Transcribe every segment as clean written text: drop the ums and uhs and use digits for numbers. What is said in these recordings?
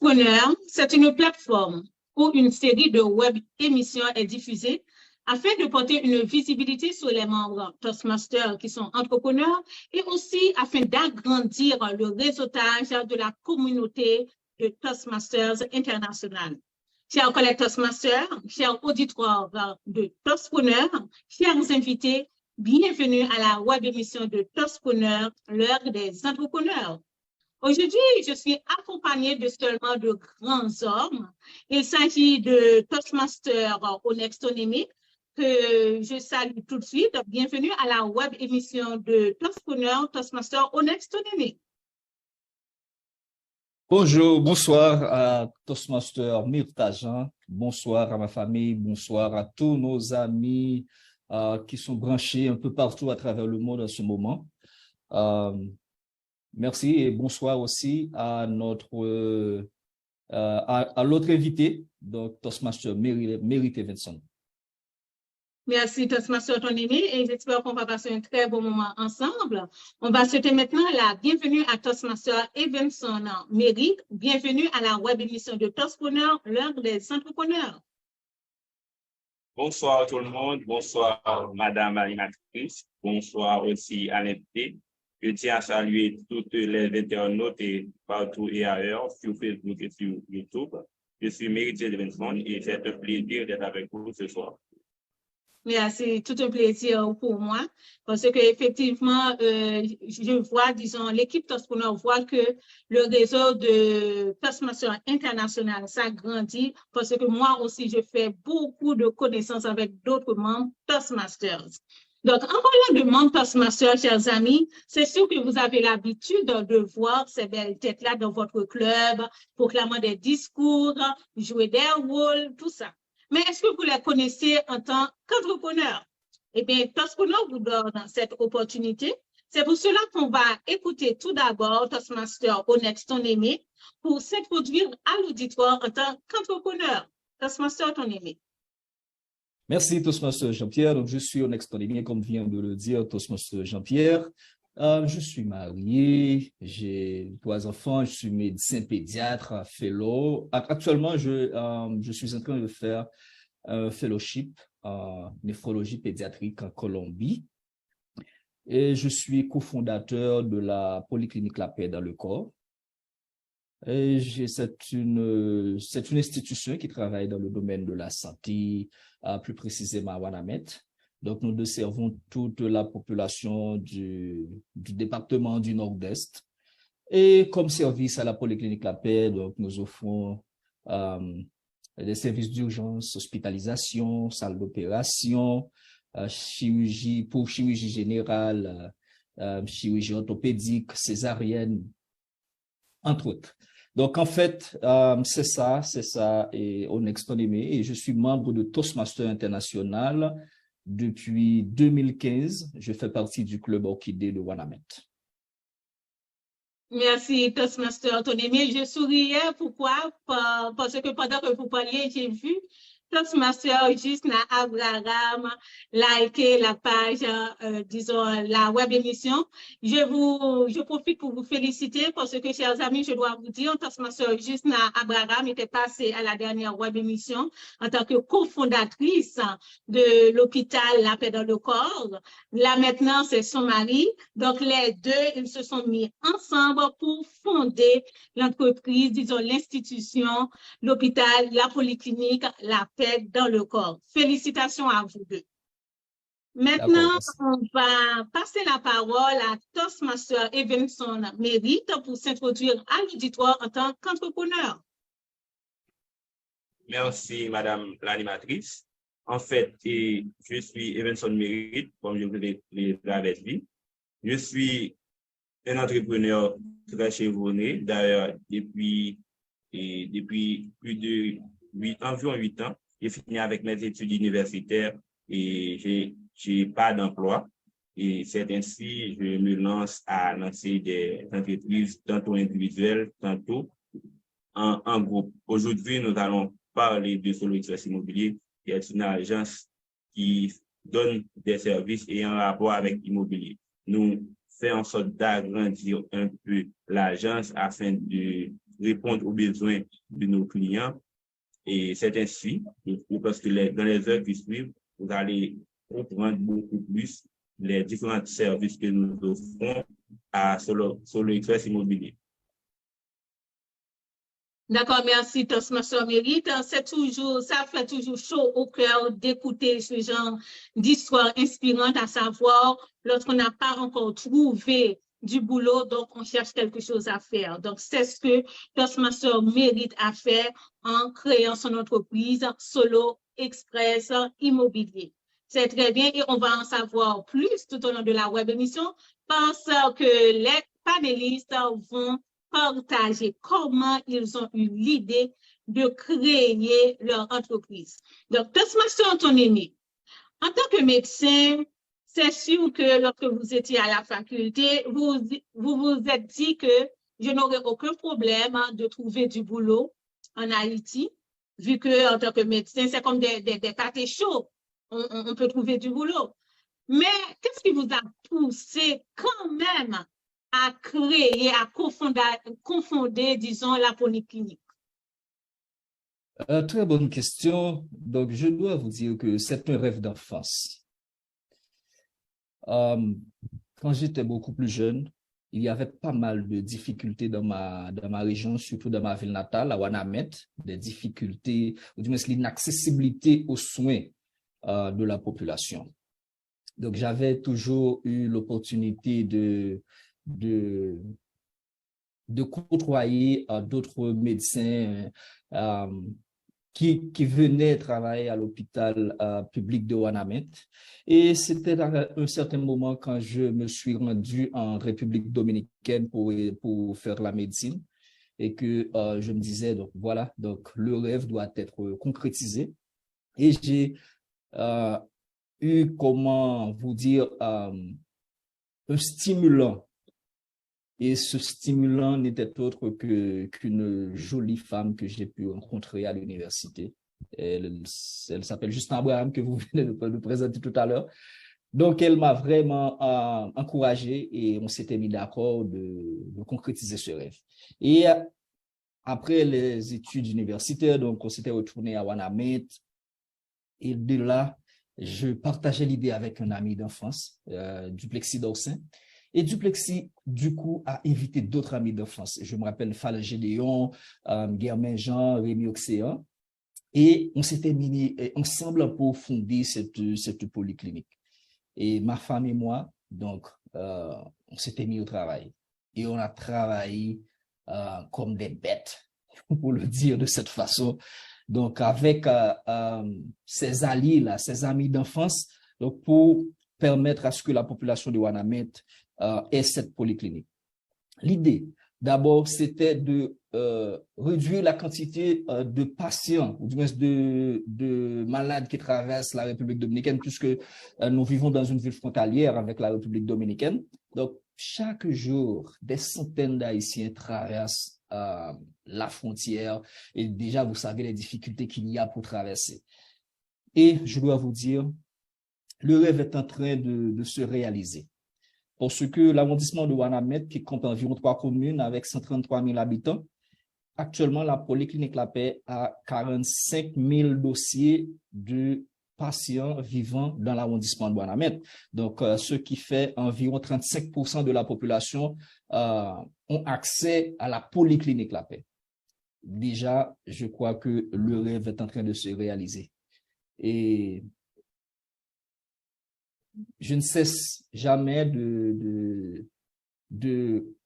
Toastpreneur, c'est une plateforme où une série de web émissions est diffusée afin de porter une visibilité sur les membres Toastmasters qui sont entrepreneurs et aussi afin d'agrandir le réseautage de la communauté de Toastmasters internationale. Chers collègues Toastmasters, chers auditeurs de Toastpreneur, chers invités, bienvenue à la web émission de Toastpreneur, l'heure des entrepreneurs. Aujourd'hui, je suis accompagnée de seulement de grands hommes. Il s'agit de Toastmaster Onextonemi, que je salue tout de suite. Bienvenue à la web émission de Toastpreneur, Toastmaster Onextonemi. Bonjour, bonsoir à Toastmaster Myrtajan, bonsoir à ma famille, bonsoir à tous nos amis qui sont branchés un peu partout à travers le monde en ce moment. Merci et bonsoir aussi à notre à l'autre invité, donc Toastmaster Mary Tevenson. Merci Toastmaster Onextonemi et j'espère qu'on va passer un très bon moment ensemble. On va souhaiter maintenant la bienvenue à Toastmaster Evenson Mary. Bienvenue à la web émission de Toastpreneur, l'heure des entrepreneurs. Bonsoir tout le monde, bonsoir Madame l'animatrice, bonsoir aussi à l'invité. Je tiens à saluer toutes les internautes et partout et ailleurs sur Facebook et sur YouTube. Je suis Mary Tevenson et c'est un plaisir d'être avec vous ce soir. Merci, tout un plaisir pour moi parce que effectivement, je vois, disons, l'équipe Toastpreneur voit que le réseau de Toastmasters International s'agrandit parce que moi aussi, je fais beaucoup de connaissances avec d'autres membres Toastmasters. Donc, en parlant de membres Toastmasters, chers amis, c'est sûr que vous avez l'habitude de voir ces belles têtes-là dans votre club, proclamant des discours, jouer des rôles, tout ça. Mais est-ce que vous les connaissez en tant qu'entrepreneur? Eh bien, Toastpreneur vous donne cette opportunité. C'est pour cela qu'on va écouter tout d'abord Toastmaster Onextonemi pour s'introduire à l'auditoire en tant qu'entrepreneur. Toastmaster Onextonemi. Merci Toastmaster Jean-Pierre. Donc, je suis Onextonemi, comme vient de le dire Toastmaster Jean-Pierre. Je suis marié, j'ai 3 enfants, je suis médecin pédiatre, fellow. Actuellement, je suis en train de faire un fellowship en néphrologie pédiatrique en Colombie. Et je suis cofondateur de la Polyclinique La Paix dans le corps. Et c'est une institution qui travaille dans le domaine de la santé, plus précisément à Wanamet. Donc, nous desservons toute la population du département du Nord-Est. Et comme service à la Polyclinique La Paix, donc, nous offrons des services d'urgence, hospitalisation, salle d'opération, chirurgie générale, chirurgie orthopédique, césarienne, entre autres. Donc, en fait, c'est ça, et Onextonemi, et je suis membre de Toastmaster International. Depuis 2015, je fais partie du club Orchidée de Wanamet. Merci, Toastmaster Onextonemi. Je souriais, pourquoi? Parce que pendant que vous parliez, j'ai vu Toastmaster Jusna Abraham liker la page, disons, la web émission. Je profite pour vous féliciter parce que, chers amis, je dois vous dire, Toastmaster Jusna Abraham était passée à la dernière web émission en tant que cofondatrice de l'hôpital La Paix dans le corps. Là, maintenant, c'est son mari. Donc, les deux, ils se sont mis ensemble pour fonder l'entreprise, disons, l'institution, l'hôpital, la polyclinique, La Paix dans le corps. Félicitations à vous deux. Maintenant, on va passer la parole à Toastmaster Evenson Mary pour s'introduire à l'auditoire en tant qu'entrepreneur. Merci, Madame l'animatrice. En fait, je suis Evenson Mary, comme je vous l'avais dit. Je suis un entrepreneur très chevronné, d'ailleurs, depuis plus de environ 8 ans. J'ai fini avec mes études universitaires et j'ai pas d'emploi. Et c'est ainsi je me lance à lancer des entreprises, tantôt individuelles, tantôt en groupe. Aujourd'hui, nous allons parler de Solo Express Immobilier, qui est une agence qui donne des services et un rapport avec l'immobilier. Nous faisons en sorte d'agrandir un peu l'agence afin de répondre aux besoins de nos clients. Et c'est ainsi, parce que dans les heures qui suivent, vous allez comprendre beaucoup plus les différents services que nous offrons à Solo Express Immobilier. D'accord, merci, Toastmaster Mérite. Ça fait toujours chaud au cœur d'écouter ce genre d'histoire inspirante, à savoir, lorsqu'on n'a pas encore trouvé du boulot, donc on cherche quelque chose à faire. Donc, c'est ce que Toastmaster Mérite à faire en créant son entreprise Solo Express Immobilier. C'est très bien et on va en savoir plus tout au long de la web émission parce que les panélistes vont partager comment ils ont eu l'idée de créer leur entreprise. Donc, Toastmaster Antonémie, en tant que médecin, c'est sûr que lorsque vous étiez à la faculté, vous êtes dit que je n'aurais aucun problème de trouver du boulot en Haïti, vu que en tant que médecin, c'est comme des pâtés chauds. On peut trouver du boulot. Mais qu'est-ce qui vous a poussé quand même à créer, à confonder, disons, la polyclinique? Très bonne question. Donc, je dois vous dire que c'est un rêve d'enfance. Quand j'étais beaucoup plus jeune, il y avait pas mal de difficultés dans ma région, surtout dans ma ville natale, à Ouanamet, des difficultés, ou du moins l'inaccessibilité aux soins de la population. Donc, j'avais toujours eu l'opportunité de côtoyer d'autres médecins qui venaient travailler à l'hôpital public de Ouanamet. Et c'était à un certain moment quand je me suis rendu en République dominicaine pour faire la médecine et que je me disais, donc voilà, donc le rêve doit être concrétisé. Et j'ai eu, comment vous dire, un stimulant. Et ce stimulant n'était autre qu'une jolie femme que j'ai pu rencontrer à l'université. Elle s'appelle Justin Abraham, que vous venez de présenter tout à l'heure. Donc, elle m'a vraiment encouragé et on s'était mis d'accord de concrétiser ce rêve. Et après les études universitaires, donc on s'était retourné à Ouanamet. Et de là, je partageais l'idée avec un ami d'enfance, Duplexis Dorsin. Et Duplexis, du coup, a invité d'autres amis d'enfance. Je me rappelle Fall Gédéon, Germain Jean, Rémi Océan. Et on s'était mis ensemble pour fonder cette polyclinique. Et ma femme et moi, donc, on s'était mis au travail. Et on a travaillé comme des bêtes, pour le dire de cette façon. Donc, avec ses alliés, là, ses amis d'enfance, donc pour permettre à ce que la population de Ouanamet ait cette polyclinique. L'idée, d'abord, c'était de réduire la quantité de patients, ou du moins de malades qui traversent la République dominicaine, puisque nous vivons dans une ville frontalière avec la République dominicaine. Donc, chaque jour, des centaines d'Haïtiens traversent la frontière et déjà, vous savez les difficultés qu'il y a pour traverser. Et je dois vous dire, le rêve est en train de se réaliser. Parce que l'arrondissement de Ouanamet, qui compte environ 3 communes avec 133 000 habitants, actuellement, la Polyclinique La Paix a 45 000 dossiers de patients vivant dans l'arrondissement de Ouanamet. Donc, ce qui fait environ 35% de la population ont accès à la Polyclinique La Paix. Déjà, je crois que le rêve est en train de se réaliser. Et je ne cesse jamais de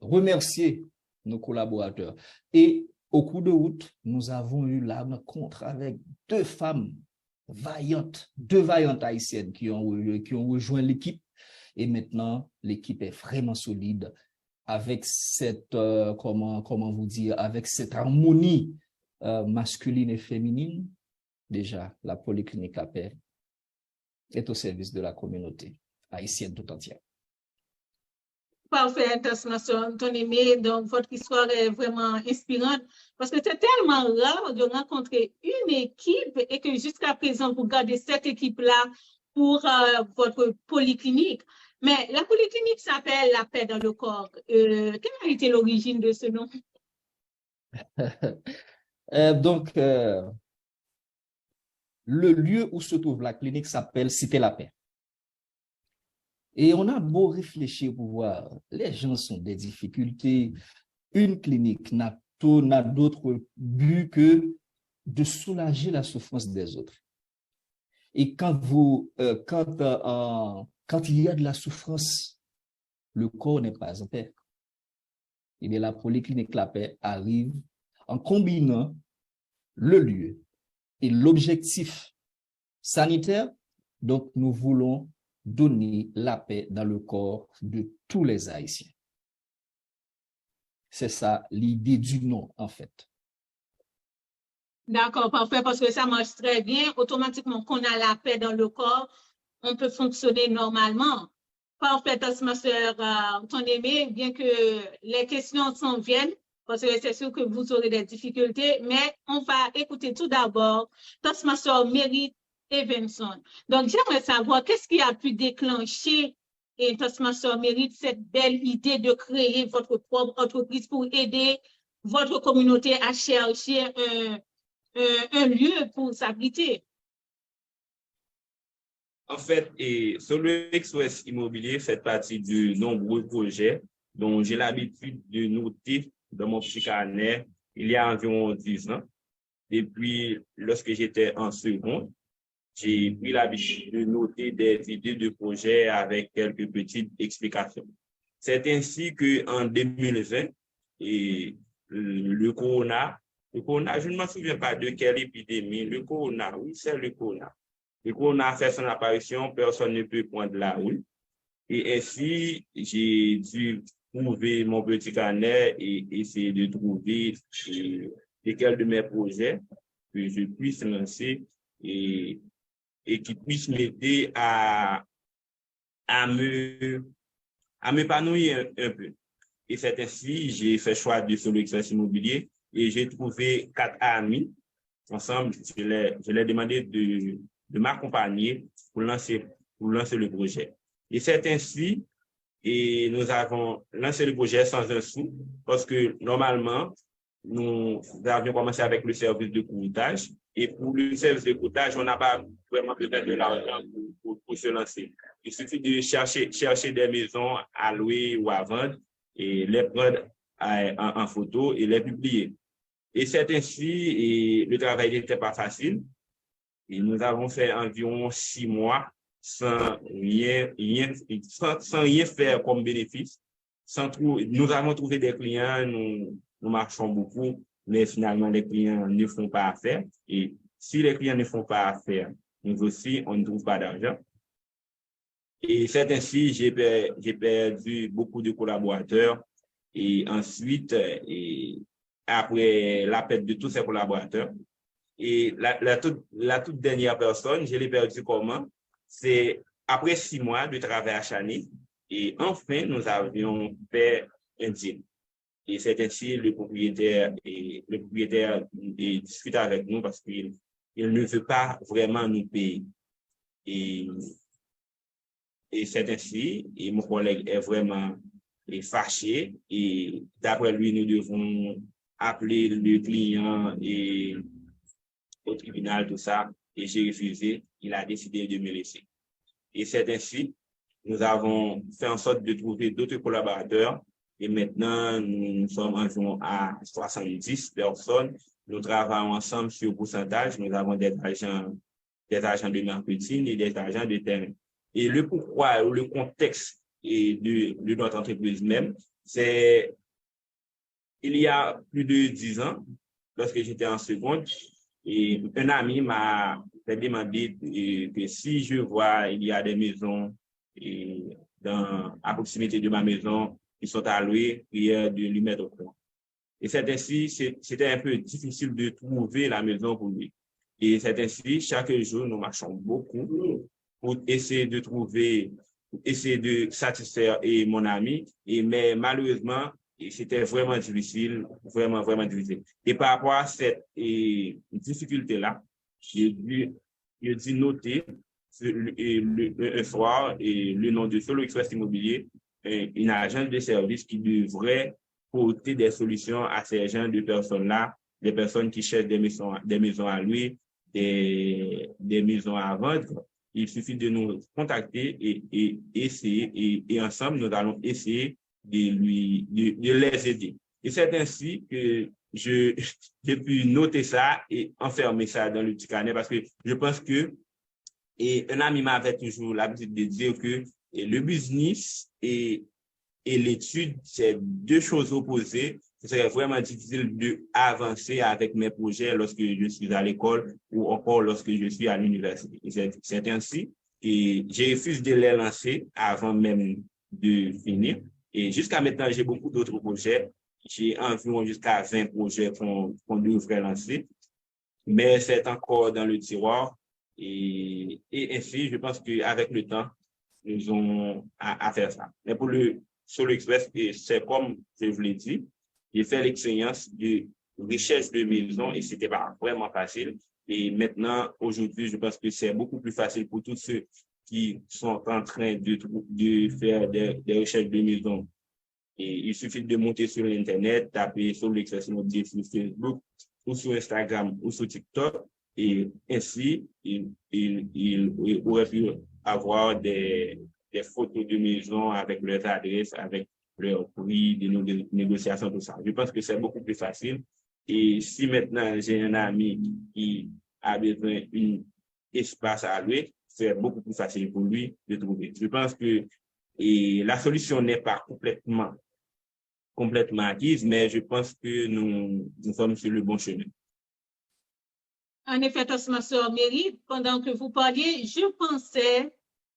remercier nos collaborateurs. Et au cours de route, nous avons eu la rencontre avec deux vaillantes haïtiennes qui ont rejoint l'équipe. Et maintenant, l'équipe est vraiment solide avec cette, comment vous dire, avec cette harmonie masculine et féminine. Déjà, la Polyclinique La Paix est au service de la communauté haïtienne tout entière. Parfait, Antonémie. Donc, votre histoire est vraiment inspirante parce que c'est tellement rare de rencontrer une équipe et que jusqu'à présent, vous gardez cette équipe-là pour votre polyclinique. Mais la polyclinique s'appelle La Paix dans le corps. Quelle a été l'origine de ce nom? Donc, le lieu où se trouve la clinique s'appelle Cité La Paix. Et on a beau réfléchir pour voir, les gens sont des difficultés. Une clinique n'a d'autre but que de soulager la souffrance des autres. Et quand il y a de la souffrance, le corps n'est pas en paix. Et bien, la polyclinique La Paix arrive en combinant le lieu et l'objectif sanitaire. Donc, nous voulons donner la paix dans le corps de tous les Haïtiens. C'est ça l'idée du nom, en fait. D'accord, parfait, parce que ça marche très bien. Automatiquement, qu'on a la paix dans le corps, on peut fonctionner normalement. Parfait, ma soeur Ton-Aimé, bien que les questions s'en viennent, parce que c'est sûr que vous aurez des difficultés, mais on va écouter tout d'abord ma soeur Mérite Evenson. Donc, j'aimerais savoir qu'est-ce qui a pu déclencher, et ma soeur Mérite, cette belle idée de créer votre propre entreprise pour aider votre communauté à chercher un lieu pour s'abriter. En fait, Solo Express Immobilier fait partie de nombreux projets dont j'ai l'habitude de noter dans mon petit carnet il y a environ 10 ans. Depuis, lorsque j'étais en seconde, j'ai pris l'habitude de noter des idées de projets avec quelques petites explications. C'est ainsi qu'en 2020, le corona, je ne me souviens pas de quelle épidémie, le corona, oui, c'est le corona. Le corona a fait son apparition, personne ne peut prendre la rue. Et ainsi, j'ai dû trouver mon petit carnet et essayer de trouver lesquels de mes projets que je puisse lancer et qui puissent m'aider à m'épanouir un peu. Et c'est ainsi, j'ai fait choix de Solo Express Immobilier et j'ai trouvé 4 amis. Ensemble, je leur ai demandé de m'accompagner pour lancer le projet. Et c'est ainsi, et nous avons lancé le projet sans un sou, parce que normalement, nous avions commencé avec le service de courtage. Et pour le service de courtage, on n'a pas vraiment peut-être de l'argent pour se lancer. Il suffit de chercher des maisons à louer ou à vendre et les prendre en photo et les publier. Et c'est ainsi, et le travail n'était pas facile. Et nous avons fait environ 6 mois sans rien faire comme bénéfice. Nous avons trouvé des clients, nous marchons beaucoup, mais finalement, les clients ne font pas affaire. Et si les clients ne font pas affaire, nous aussi, on ne trouve pas d'argent. Et c'est ainsi, j'ai perdu beaucoup de collaborateurs. Et ensuite, après la perte de tous ces collaborateurs, et la toute dernière personne, je l'ai perdue comment? C'est après 6 mois de travail acharné. Et enfin, nous avions fait un deal. Et c'est ainsi le propriétaire discute avec nous parce qu'il ne veut pas vraiment nous payer. Et c'est ainsi, et mon collègue est vraiment fâché. Et d'après lui, nous devons appeler le client et au tribunal, tout ça, et j'ai refusé. Il a décidé de me laisser. Et c'est ainsi, nous avons fait en sorte de trouver d'autres collaborateurs. Et maintenant, nous sommes environ à 70 personnes. Nous travaillons ensemble sur pourcentage. Nous avons des agents de marketing et des agents de terrain. Et le pourquoi, le contexte de notre entreprise même, c'est il y a plus de 10 ans, lorsque j'étais en seconde, et un ami m'a demandé que si je vois il y a des maisons à proximité de ma maison qui sont à louer, prière de lui mettre au courant. Et c'est ainsi, c'était un peu difficile de trouver la maison pour lui. Et c'est ainsi, chaque jour, nous marchons beaucoup pour essayer de satisfaire mon ami. Mais malheureusement, c'était vraiment difficile, vraiment, vraiment difficile. Et par rapport à cette difficulté-là, j'ai dû noter un soir le nom de Solo Express Immobilier, une agence de service qui devrait porter des solutions à ces genres de personnes-là, des personnes qui cherchent des maisons à louer, des maisons à vendre. Il suffit de nous contacter et essayer, et ensemble, nous allons essayer de les aider. Et c'est ainsi que j'ai pu noter ça et enfermer ça dans le petit carnet parce que je pense que, et un ami m'avait toujours l'habitude de dire que le business et l'étude, c'est deux choses opposées. Ce serait vraiment difficile d'avancer avec mes projets lorsque je suis à l'école ou encore lorsque je suis à l'université. C'est ainsi que j'ai refusé de les lancer avant même de finir. Et jusqu'à maintenant, j'ai beaucoup d'autres projets. J'ai environ jusqu'à 20 projets qu'on devrait lancer. Mais c'est encore dans le tiroir. Et ainsi, je pense qu'avec le temps, nous avons à faire ça. Mais pour le Solo Express, c'est comme je vous l'ai dit, j'ai fait l'expérience de recherche de maison et c'était pas vraiment facile. Et maintenant, aujourd'hui, je pense que c'est beaucoup plus facile pour tous ceux qui sont en train de faire des recherches de maison. Et il suffit de monter sur Internet, taper Solo Express Immobilier sur Facebook ou sur Instagram ou sur TikTok. Et ainsi, il aurait pu avoir des photos de maison avec leurs adresses, avec leur prix, des négociations, tout ça. Je pense que c'est beaucoup plus facile. Et si maintenant j'ai un ami qui a besoin d'un espace à louer, c'est beaucoup plus facile pour lui de trouver. Je pense que la solution n'est pas complètement acquise, mais je pense que nous sommes sur le bon chemin. En effet, ma soeur Mary, pendant que vous parliez, je pensais,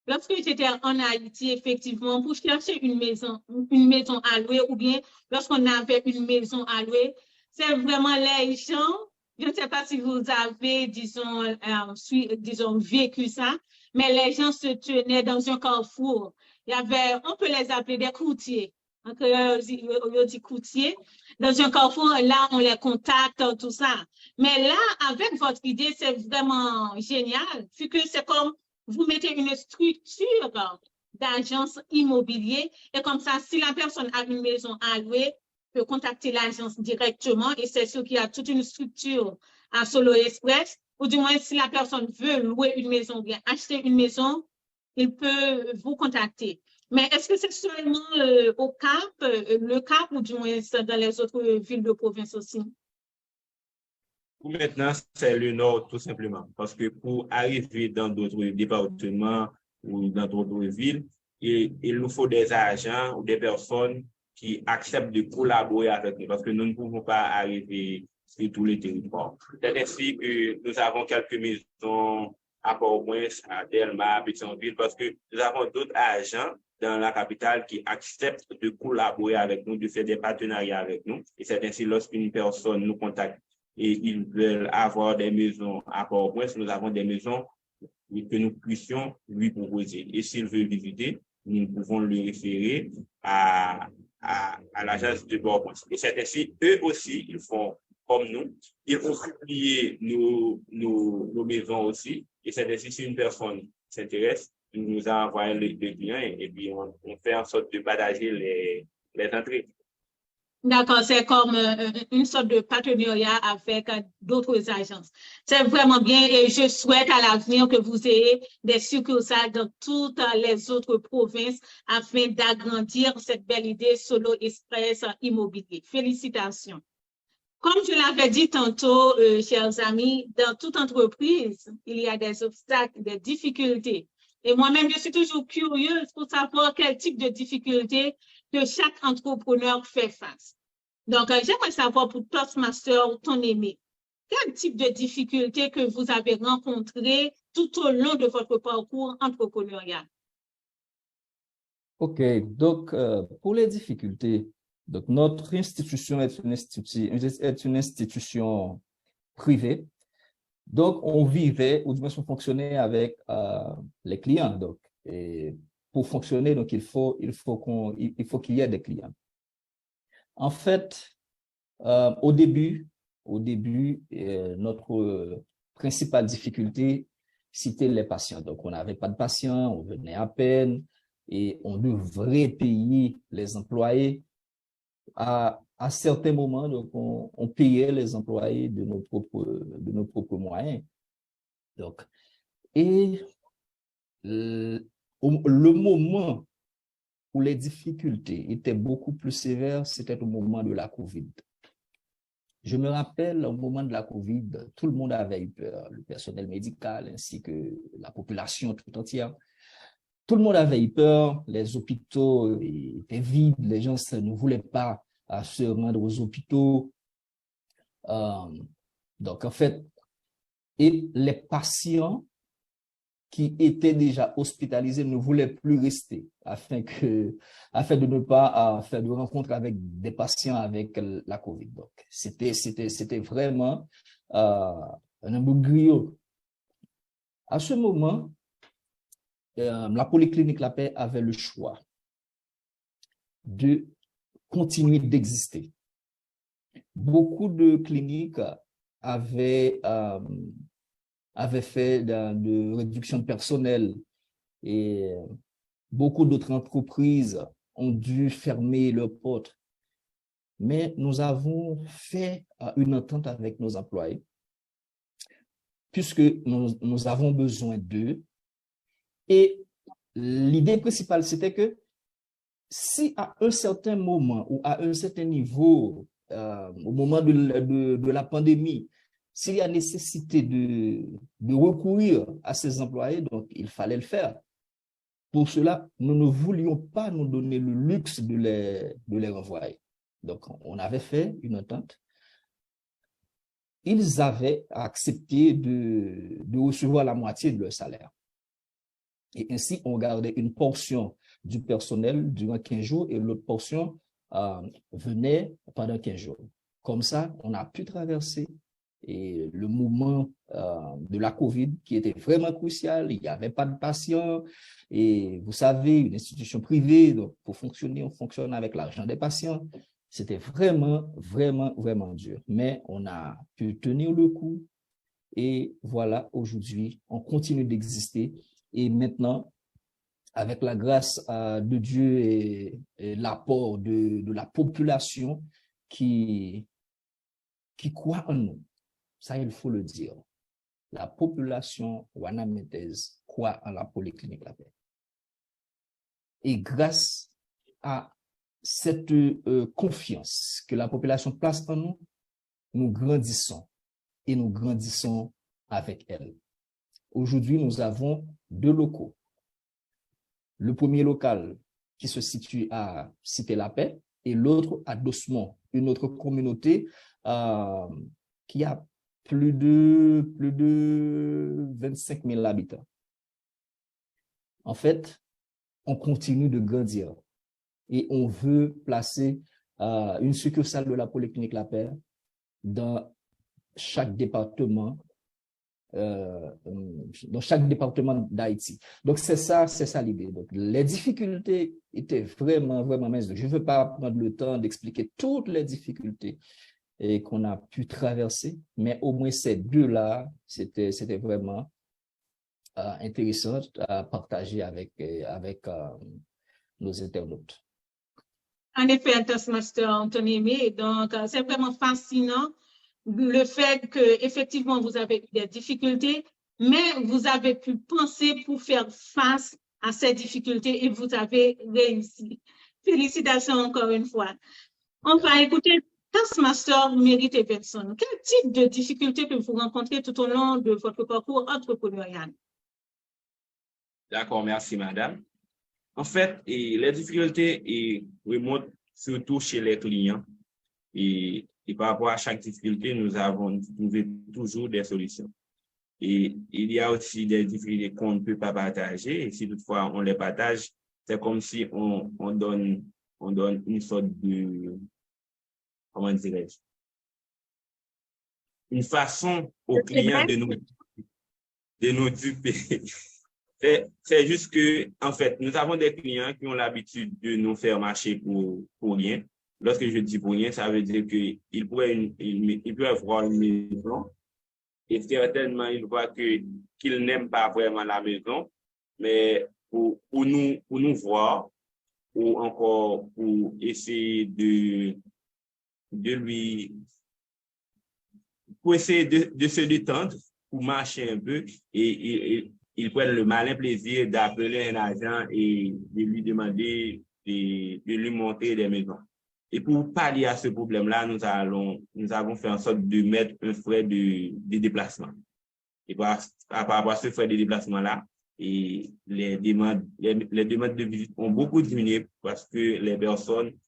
lorsque j'étais en Haïti, effectivement, pour chercher une maison à louer, ou bien lorsqu'on avait une maison à louer, c'est vraiment les gens, je ne sais pas si vous avez, disons, vécu ça, mais les gens se tenaient dans un carrefour. Il y avait, on peut les appeler des courtiers. En créole, on dit courtier. Dans un carrefour, là, on les contacte, tout ça. Mais là, avec votre idée, c'est vraiment génial, vu que c'est comme vous mettez une structure d'agence immobilier et comme ça, si la personne a une maison à louer, peut contacter l'agence directement et c'est sûr qu'il y a toute une structure à Solo Express, ou du moins, si la personne veut louer une maison ou bien acheter une maison, il peut vous contacter. Mais est-ce que c'est seulement au Cap, le Cap, ou du moins dans les autres villes de province aussi? Pour maintenant, c'est le Nord, tout simplement. Parce que pour arriver dans d'autres départements ou dans d'autres villes, il nous faut des agents ou des personnes qui acceptent de collaborer avec nous. Parce que nous ne pouvons pas arriver sur tous les territoires. C'est ainsi que nous avons quelques maisons à Port-au-Prince, à Delma, à Pétionville, parce que nous avons d'autres agents dans la capitale qui acceptent de collaborer avec nous, de faire des partenariats avec nous. Et c'est ainsi lorsqu'une personne nous contacte et ils veulent avoir des maisons à Port-au-Prince, nous avons des maisons que nous puissions lui proposer. Et s'il veut visiter, nous pouvons le référer à l'agence de Port-au-Prince. Et c'est ainsi, eux aussi, ils font comme nous. Ils ont publié nos maisons aussi. Et c'est ainsi, si une personne s'intéresse, il nous a envoyé le lien et puis on fait en sorte de partager les entrées. D'accord, c'est comme une sorte de partenariat avec d'autres agences. C'est vraiment bien et je souhaite à l'avenir que vous ayez des succursales dans toutes les autres provinces afin d'agrandir cette belle idée Solo Express Immobilier. Félicitations. Comme je l'avais dit tantôt, chers amis, dans toute entreprise, il y a des obstacles, des difficultés. Et moi-même, je suis toujours curieuse pour savoir quel type de difficultés que chaque entrepreneur fait face. Donc, j'aimerais savoir pour Toastmaster, ton aimé, quel type de difficultés que vous avez rencontrées tout au long de votre parcours entrepreneurial? OK, donc pour les difficultés, donc notre institution est une institution privée. Donc, on vivait, ou du moins on fonctionnait avec les clients. Donc, et pour fonctionner, donc il faut qu'il y ait des clients. En fait, au début, notre principale difficulté, c'était les patients. Donc, on n'avait pas de patients, on venait à peine et on devrait payer les employés à à certains moments, donc, on payait les employés de nos propres moyens. Donc, et le moment où les difficultés étaient beaucoup plus sévères, c'était au moment de la COVID. Je me rappelle, au moment de la COVID, tout le monde avait eu peur, le personnel médical ainsi que la population tout entière. Tout le monde avait eu peur, les hôpitaux étaient vides, les gens ne voulaient pas se rendre aux hôpitaux. Donc, en fait, et les patients qui étaient déjà hospitalisés ne voulaient plus rester afin de ne pas faire de rencontres avec des patients avec la COVID. Donc, c'était vraiment un imbroglio. À ce moment, la Polyclinique La Paix avait le choix de continuer d'exister. Beaucoup de cliniques avaient fait de réduction de personnel et beaucoup d'autres entreprises ont dû fermer leurs portes. Mais nous avons fait une entente avec nos employés puisque nous avons besoin d'eux. Et l'idée principale, c'était que si à un certain moment ou à un certain niveau, au moment de la pandémie, s'il y a nécessité de recourir à ces employés, donc il fallait le faire. Pour cela, nous ne voulions pas nous donner le luxe de les renvoyer. Donc, on avait fait une entente. Ils avaient accepté de recevoir la moitié de leur salaire. Et ainsi, on gardait une portion du personnel durant 15 jours et l'autre portion venait pendant 15 jours. Comme ça, on a pu traverser et le moment de la COVID qui était vraiment crucial. Il n'y avait pas de patients et vous savez, une institution privée, donc pour fonctionner, on fonctionne avec l'argent des patients. C'était vraiment, vraiment, vraiment dur. Mais on a pu tenir le coup et voilà, aujourd'hui, on continue d'exister. Et maintenant, avec la grâce de Dieu et l'apport de la population qui croit en nous, ça il faut le dire, la population wanamétaise croit en la Polyclinique La Paix. Et grâce à cette confiance que la population place en nous, nous grandissons et nous grandissons avec elle. Aujourd'hui, nous avons 2 locaux. Le premier local qui se situe à Cité La Paix et l'autre à Dossemont, une autre communauté qui a plus de 25 000 habitants. En fait, on continue de grandir et on veut placer une succursale de la Polyclinique La Paix dans chaque département d'Haïti. Donc, c'est ça l'idée. Donc, les difficultés étaient vraiment, vraiment minces. Je ne veux pas prendre le temps d'expliquer toutes les difficultés qu'on a pu traverser, mais au moins ces 2-là, c'était vraiment intéressant à partager avec nos internautes. En effet, Toastmaster Anthony Aimé, donc c'est vraiment fascinant le fait que effectivement vous avez eu des difficultés, mais vous avez pu penser pour faire face à ces difficultés et vous avez réussi. Félicitations encore une fois. On va écouter Toastmaster Mérite Everson. Quel type de difficultés que vous rencontrez tout au long de votre parcours entrepreneurial? D'accord, merci madame. En fait, les difficultés remontent surtout chez les clients. Et par rapport à chaque difficulté, nous avons trouvé toujours des solutions. Et il y a aussi des difficultés qu'on ne peut pas partager. Et si toutefois on les partage, c'est comme si on donne une sorte de, comment dirais-je, une façon aux clients de nous duper. C'est juste que, en fait, nous avons des clients qui ont l'habitude de nous faire marcher pour rien. Lorsque je dis pour rien, ça veut dire qu'ils peuvent voir une maison et certainement ils voient qu'ils n'aiment pas vraiment la maison, mais pour nous voir ou encore pour essayer pour essayer de se détendre, pour marcher un peu, et ils prennent le malin plaisir d'appeler un agent et de lui demander de lui montrer des maisons. Et pour pallier à ce problème-là, nous avons fait en sorte de mettre un frais de déplacement. Et par rapport à ce frais de déplacement-là, et les demandes de visite ont beaucoup diminué parce que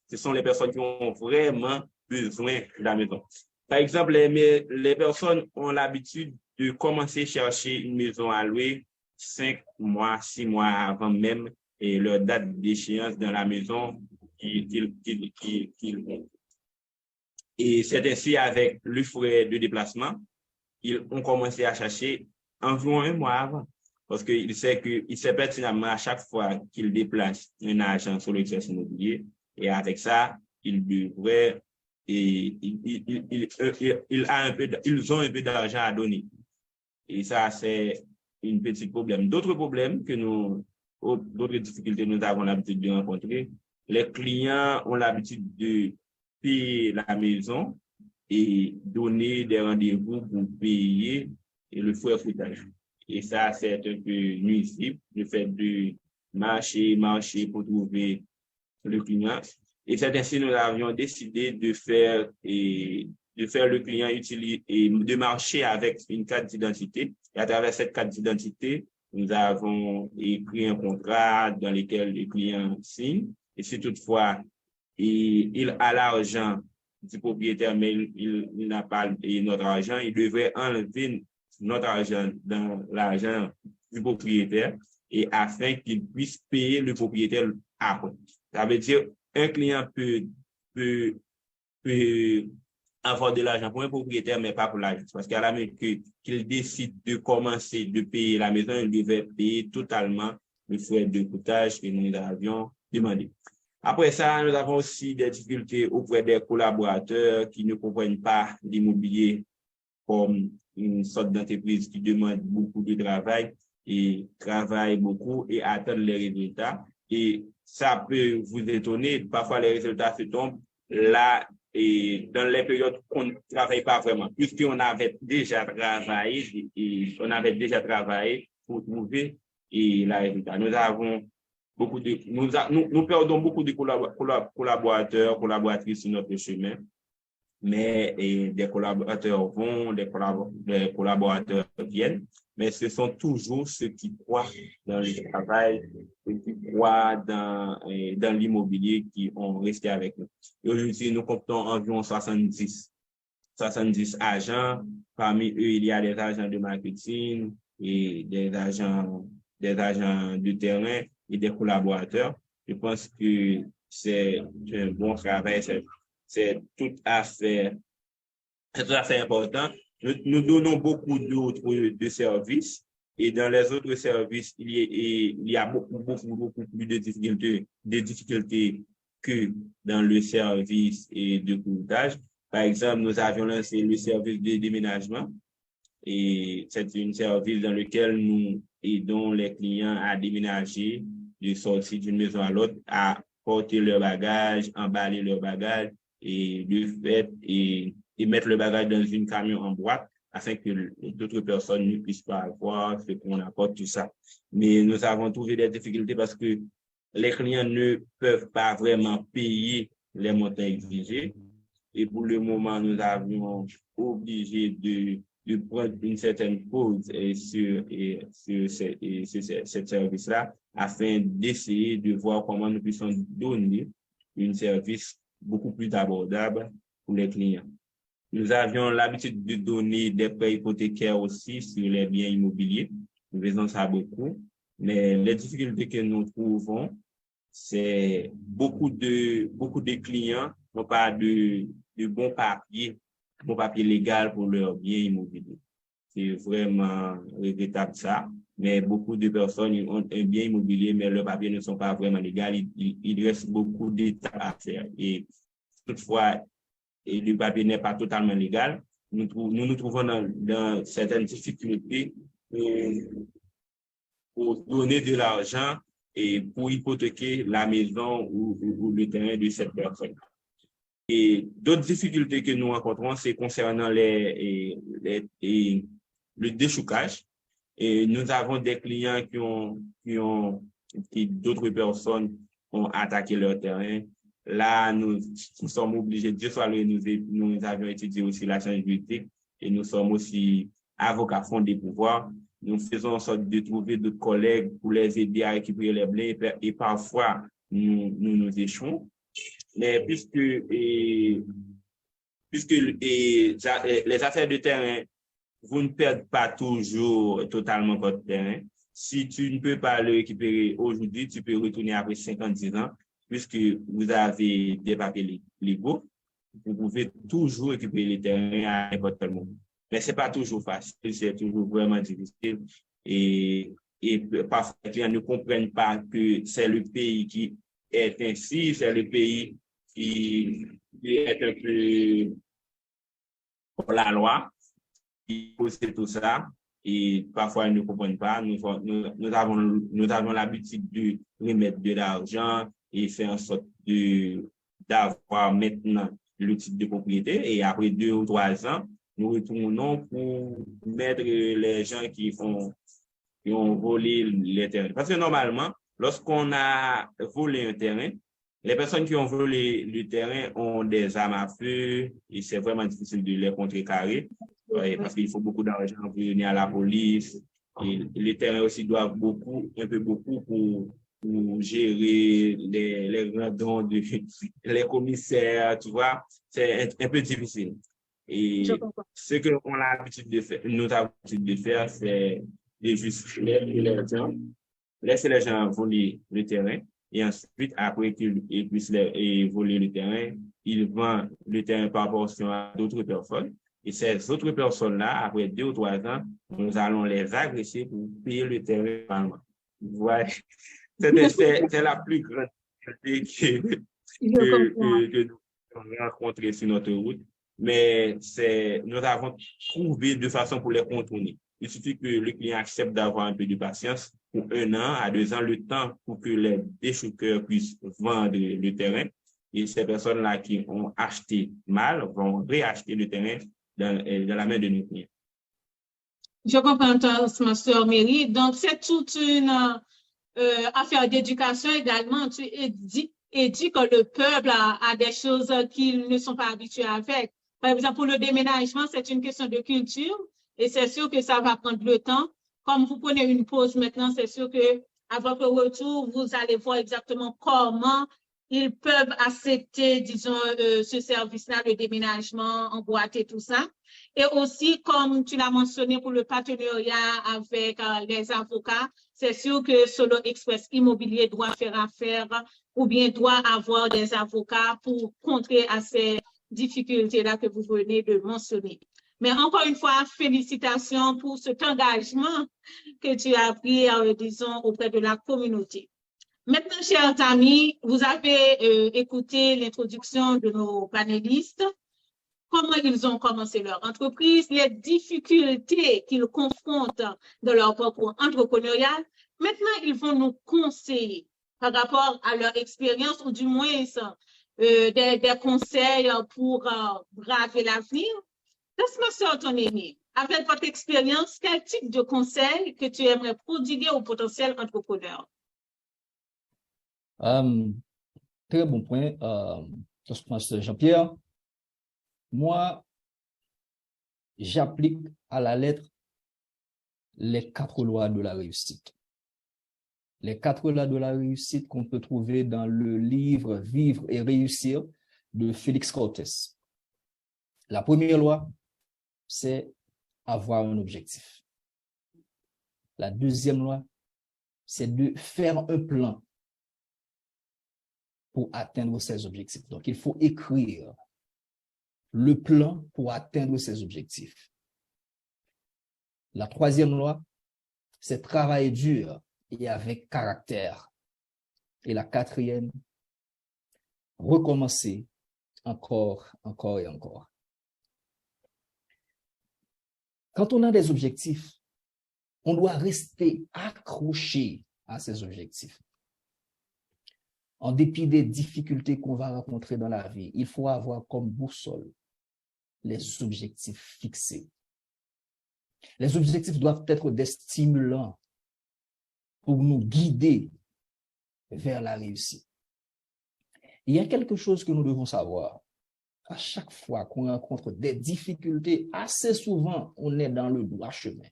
ce sont les personnes qui ont vraiment besoin de la maison. Par exemple, les personnes ont l'habitude de commencer à chercher une maison à louer 5 mois, 6 mois avant même et leur date d'échéance dans la maison qu'ils ont. Et c'est ainsi avec le frais de déplacement, ils ont commencé à chercher environ 1 mois avant. Parce qu'il sait pertinemment à chaque fois qu'il déplace un agent sur l'exercice immobilier, et avec ça, il devrait, et ils ont un peu d'argent à donner. Et ça, c'est un petit problème. D'autres difficultés que nous avons l'habitude de rencontrer, les clients ont l'habitude de payer la maison et donner des rendez-vous pour payer et le frais foutage. Et ça, c'est un peu nuisible, le fait de marcher pour trouver le client. Et c'est ainsi que nous avions décidé de faire le client utiliser et de marcher avec une carte d'identité. Et à travers cette carte d'identité, nous avons écrit un contrat dans lequel le client signe. Et si toutefois, il a l'argent du propriétaire, mais il n'a pas notre argent, il devrait enlever notre argent dans l'argent du propriétaire et afin qu'il puisse payer le propriétaire après. Ça veut dire un client peut avoir de l'argent pour un propriétaire, mais pas pour l'agence. Parce qu'à la minute qu'il décide de commencer de payer la maison, il devait payer totalement le frais de coûtage que nous avions demandé. Après ça, nous avons aussi des difficultés auprès des collaborateurs qui ne comprennent pas l'immobilier comme une sorte d'entreprise qui demande beaucoup de travail et travaille beaucoup et attend les résultats. Et ça peut vous étonner, parfois les résultats se tombent là et dans les périodes qu'on ne travaille pas vraiment, puisqu'on avait déjà travaillé pour trouver les résultats. Nous perdons beaucoup de collaborateurs, collaboratrices sur notre chemin. Mais des collaborateurs vont, des collaborateurs viennent, mais ce sont toujours ceux qui croient dans le travail, ceux qui croient dans l'immobilier qui ont resté avec nous. Et aujourd'hui, nous comptons environ 70 agents. Parmi eux, il y a des agents de marketing et des agents de terrain et des collaborateurs. Je pense que c'est un bon travail, c'est tout à fait important. Nous donnons beaucoup de services et dans les autres services, il y a beaucoup plus de difficultés que dans le service et de courtage. Par exemple, nous avions lancé le service de déménagement et c'est un service dans lequel nous aidons les clients à déménager, de sortir d'une maison à l'autre, à porter leurs bagages, emballer leurs bagages et mettre le bagage dans une camion en boîte afin que d'autres personnes ne puissent pas avoir ce qu'on apporte, tout ça. Mais nous avons trouvé des difficultés parce que les clients ne peuvent pas vraiment payer les montants exigés. Et pour le moment, nous avions obligé de prendre une certaine pause sur ce service-là afin d'essayer de voir comment nous puissions donner un service beaucoup plus abordable pour les clients. Nous avions l'habitude de donner des prêts hypothécaires aussi sur les biens immobiliers. Nous faisons ça beaucoup. Mais les difficultés que nous trouvons, c'est beaucoup de clients n'ont pas de bon papier légal pour leurs biens immobiliers. C'est vraiment regrettable ça. Mais beaucoup de personnes ont un bien immobilier, mais leurs papiers ne sont pas vraiment légaux. Il reste beaucoup d'étapes à faire. Et toutefois, le papier n'est pas totalement légal. Nous nous trouvons dans certaines difficultés pour donner de l'argent et pour hypothéquer la maison ou le terrain de cette personne. Et d'autres difficultés que nous rencontrons, c'est concernant le déchoucage. Et nous avons des clients qui d'autres personnes ont attaqué leur terrain. Là, nous sommes obligés, Dieu soit loué, nous avions étudié aussi la science juridique et nous sommes aussi avocats fondés pouvoirs. Nous faisons en sorte de trouver d'autres collègues pour les aider à récupérer les blés et parfois nous échouons. Mais puisque les affaires de terrain, vous ne perdez pas toujours totalement votre terrain. Si tu ne peux pas le récupérer aujourd'hui, tu peux retourner après 50-10 ans, puisque vous avez des papiers légaux. Vous pouvez toujours récupérer les terrains à n'importe quel moment. Mais ce n'est pas toujours facile, c'est toujours vraiment difficile. Et parfois, les clients ne comprennent pas que c'est le pays qui est ainsi, c'est le pays qui est un peu pour la loi, qui pose tout ça. Et parfois, ils ne comprennent pas. Nous avons l'habitude de remettre de l'argent et faire en sorte d'avoir maintenant le titre de propriété. Et après 2 ou 3 ans, nous retournons pour mettre les gens qui ont volé les terrains. Parce que normalement, lorsqu'on a volé un terrain, les personnes qui ont volé le terrain ont des armes à feu et c'est vraiment difficile de les contrecarrer parce qu'il faut beaucoup d'argent pour venir à la police. Et les terrains aussi doivent un peu beaucoup pour gérer les randons, les commissaires, tu vois. C'est un peu difficile. Et ce que nous avons l'habitude de faire, c'est de juste laisser les gens voler le terrain. Et ensuite, après qu'ils puissent voler le terrain, ils vendent le terrain par portion à d'autres personnes. Et ces autres personnes-là, après 2 ou 3 ans, nous allons les agresser pour payer le terrain par mois. Ouais. C'est la plus grande difficulté que nous avons rencontrée sur notre route. Mais nous avons trouvé de façon pour les contourner. Il suffit que le client accepte d'avoir un peu de patience pour 1 an à 2 ans, le temps pour que les déchouqueurs puissent vendre le terrain. Et ces personnes-là qui ont acheté mal vont réacheter le terrain dans la main de nos clients. Je comprends, ma soeur Mary. Donc, c'est toute une affaire d'éducation également. Tu éduques le peuple à des choses qu'ils ne sont pas habitués à faire. Par exemple, pour le déménagement, c'est une question de culture et c'est sûr que ça va prendre le temps. Comme vous prenez une pause maintenant, c'est sûr que à votre retour, vous allez voir exactement comment ils peuvent accepter, disons, ce service-là, le déménagement, emboîter tout ça. Et aussi, comme tu l'as mentionné pour le partenariat avec les avocats, c'est sûr que Solo Express Immobilier doit faire affaire ou bien doit avoir des avocats pour contrer à ces difficultés-là que vous venez de mentionner. Mais encore une fois, félicitations pour cet engagement que tu as pris, disons, auprès de la communauté. Maintenant, chers amis, vous avez écouté l'introduction de nos panélistes, comment ils ont commencé leur entreprise, les difficultés qu'ils confrontent dans leur parcours entrepreneurial. Maintenant, ils vont nous conseiller par rapport à leur expérience ou du moins des conseils pour braver l'avenir. Laisse-moi sur ton aîné. Avec votre expérience, quel type de conseils que tu aimerais prodiguer aux potentiels entrepreneurs? Très bon point, Pasteur Jean-Pierre. Moi, j'applique à la lettre les 4 lois de la réussite. Les 4 lois de la réussite qu'on peut trouver dans le livre Vivre et réussir de Félix Cortés. La première loi, c'est avoir un objectif. La deuxième loi, c'est de faire un plan pour atteindre ses objectifs. Donc, il faut écrire le plan pour atteindre ses objectifs. La troisième loi, c'est travailler dur et avec caractère. Et la quatrième, recommencer encore et encore. Quand on a des objectifs, on doit rester accroché à ces objectifs. en dépit des difficultés qu'on va rencontrer dans la vie, il faut avoir comme boussole les objectifs fixés. Les objectifs doivent être des stimulants pour nous guider vers la réussite. Il y a quelque chose que nous devons savoir. À chaque fois qu'on rencontre des difficultés, assez souvent, on est dans le droit chemin.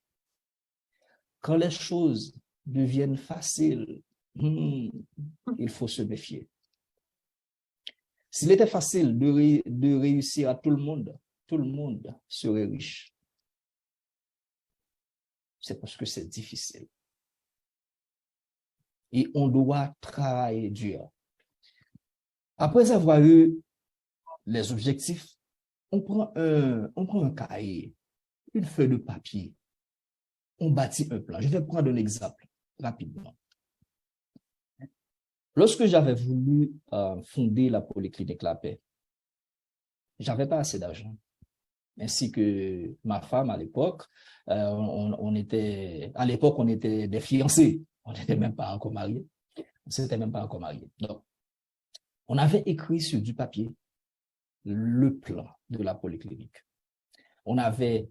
Quand les choses deviennent faciles, il faut se méfier. S'il était facile de réussir à tout le monde serait riche. C'est parce que c'est difficile. Et on doit travailler dur. Après avoir eu les objectifs, on prend un cahier, une feuille de papier, on bâtit un plan. Je vais prendre un exemple rapidement. Lorsque j'avais voulu fonder la Polyclinique La Paix, j'avais pas assez d'argent. Ainsi que ma femme à l'époque, on était des fiancés. On n'était même pas encore mariés. On s'était même pas encore mariés. Donc, on avait écrit sur du papier le plan de la polyclinique. On avait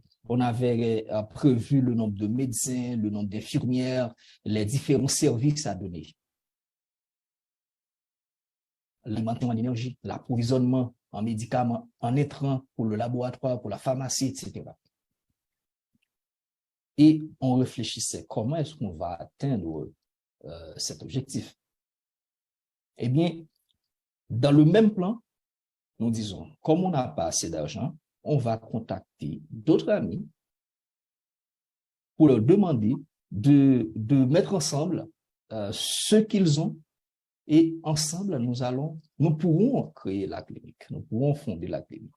prévu le nombre de médecins, le nombre d'infirmières, les différents services à donner. L'alimentation en énergie, l'approvisionnement en médicaments, en intrants pour le laboratoire, pour la pharmacie, etc. Et on réfléchissait comment est-ce qu'on va atteindre cet objectif. Eh bien, dans le même plan, nous disons, comme on n'a pas assez d'argent, on va contacter d'autres amis pour leur demander de mettre ensemble ce qu'ils ont et ensemble, nous pourrons créer la clinique, nous pourrons fonder la clinique.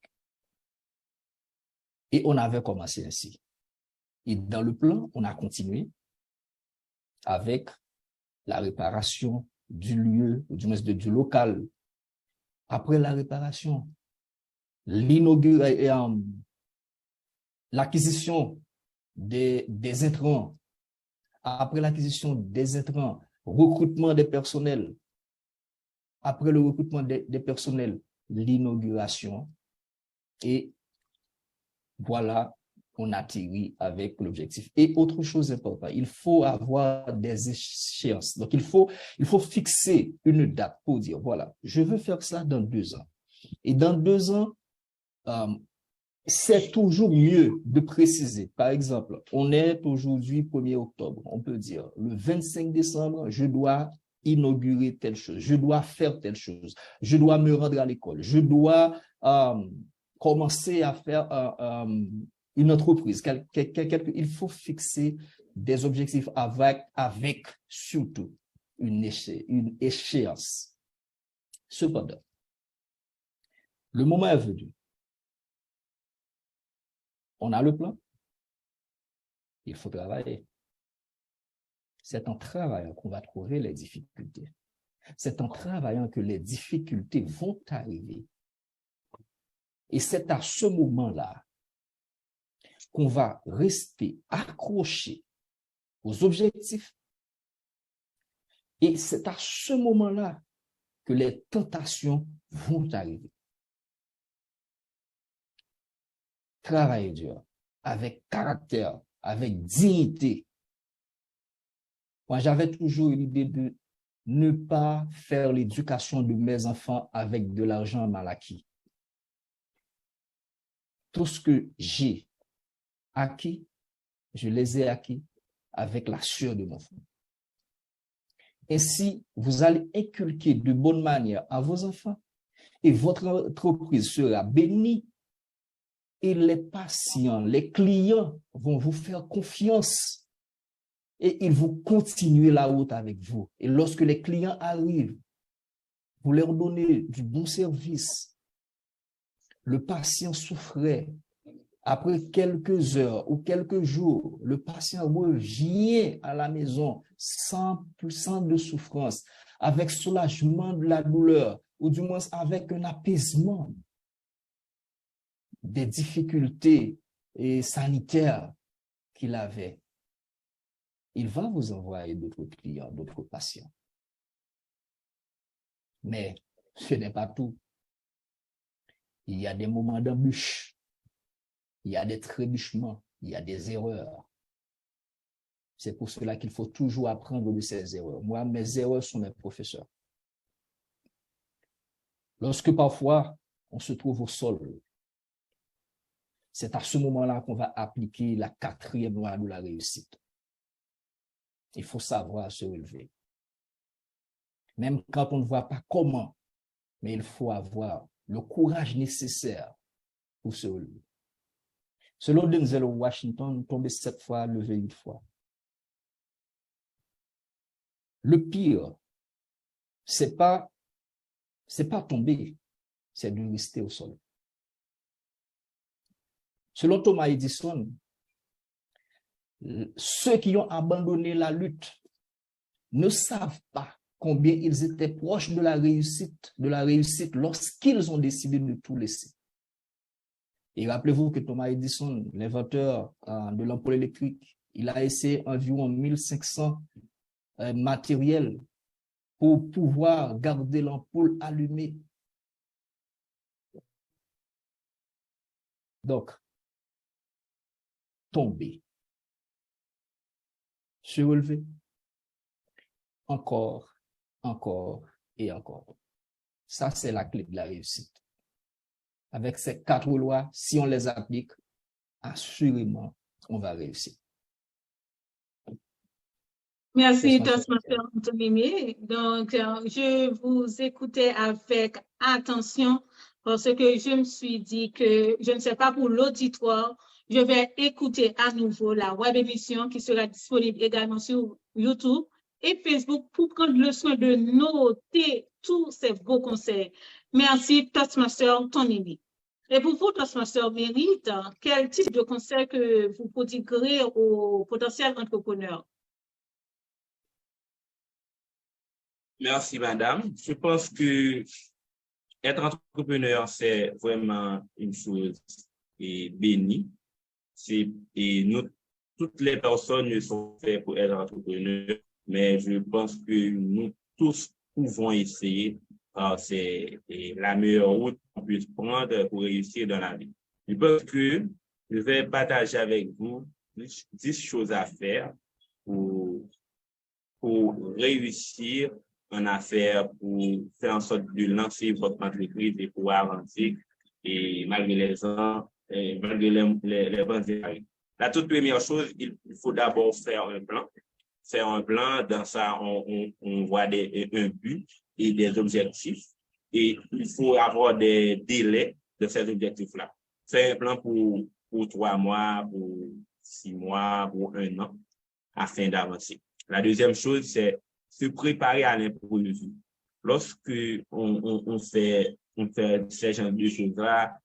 Et on avait commencé ainsi. Et dans le plan, on a continué avec la réparation du lieu, ou du moins du local. Après la réparation, l'acquisition des intrants. Après l'acquisition des intrants, recrutement des personnels. Après le recrutement des personnels, l'inauguration. Et voilà, on atterrit avec l'objectif. Et autre chose importante, il faut avoir des échéances. Donc, il faut fixer une date pour dire, voilà, je veux faire ça dans 2 ans. Et dans 2 ans, c'est toujours mieux de préciser. Par exemple, on est aujourd'hui 1er octobre. On peut dire, le 25 décembre, je dois inaugurer telle chose, je dois faire telle chose, je dois me rendre à l'école, je dois commencer à faire une entreprise. Il faut fixer des objectifs avec surtout une échéance. Cependant, le moment est venu. On a le plan. Il faut travailler. C'est en travaillant qu'on va trouver les difficultés. C'est en travaillant que les difficultés vont arriver. Et c'est à ce moment-là qu'on va rester accroché aux objectifs. Et c'est à ce moment-là que les tentations vont arriver. Travailler dur, avec caractère, avec dignité. Moi, j'avais toujours l'idée de ne pas faire l'éducation de mes enfants avec de l'argent mal acquis. Tout ce que j'ai acquis, je les ai acquis avec la sueur de mon front. Ainsi, vous allez inculquer de bonne manière à vos enfants et votre entreprise sera bénie et les patients, les clients vont vous faire confiance et ils vont continuer la route avec vous. Et lorsque les clients arrivent, vous leur donnez du bon service. Le patient souffrait. Après quelques heures ou quelques jours, le patient revient à la maison sans de souffrance, avec soulagement de la douleur, ou du moins avec un apaisement des difficultés sanitaires qu'il avait. Il va vous envoyer d'autres clients, d'autres patients. Mais ce n'est pas tout. Il y a des moments d'embûche, il y a des trébuchements, il y a des erreurs. C'est pour cela qu'il faut toujours apprendre de ces erreurs. Moi, mes erreurs sont mes professeurs. Lorsque parfois on se trouve au sol, c'est à ce moment-là qu'on va appliquer la 4e loi de la réussite. Il faut savoir se relever. Même quand on ne voit pas comment, mais il faut avoir le courage nécessaire pour se relever. Selon Denzel Washington, tomber 7 fois, lever 8 fois. Le pire, c'est pas tomber, c'est de rester au sol. Selon Thomas Edison, ceux qui ont abandonné la lutte ne savent pas combien ils étaient proches de la réussite lorsqu'ils ont décidé de tout laisser. Et rappelez-vous que Thomas Edison, l'inventeur de l'ampoule électrique, il a essayé environ 1500 matériels pour pouvoir garder l'ampoule allumée. Donc, tomber, se relever, encore et encore. Ça, c'est la clé de la réussite. Avec ces 4 lois, si on les applique, assurément, on va réussir. Merci, Toastmaster Anthony. Donc, je vous écoutais avec attention parce que je me suis dit que, je ne sais pas pour l'auditoire, je vais écouter à nouveau la web émission qui sera disponible également sur YouTube et Facebook pour prendre le soin de noter tous ces beaux conseils. Merci, Toastmaster Anthony. Et pour vous, Toastmaster Mérite, quel type de conseil que vous prodiguerez aux potentiels entrepreneurs? Merci, madame. Je pense que être entrepreneur, c'est vraiment une chose bénie. Toutes les personnes ne sont faites pour être entrepreneurs, mais je pense que nous tous pouvons essayer. C'est la meilleure route qu'on puisse prendre pour réussir dans la vie. Je pense que je vais partager avec vous 10 choses à faire pour réussir en affaires, pour faire en sorte de lancer votre entreprise et pour avancer et malgré les bonnes erreurs. La toute première chose, il faut d'abord faire un plan. Faire un plan, dans ça, on voit un but et des objectifs. Et il faut avoir des délais de ces objectifs-là. Faire un plan pour 3 mois, pour 6 mois, pour 1 an, afin d'avancer. La deuxième chose, c'est se préparer à l'imprévu. Lorsque on fait ces genres de choses-là,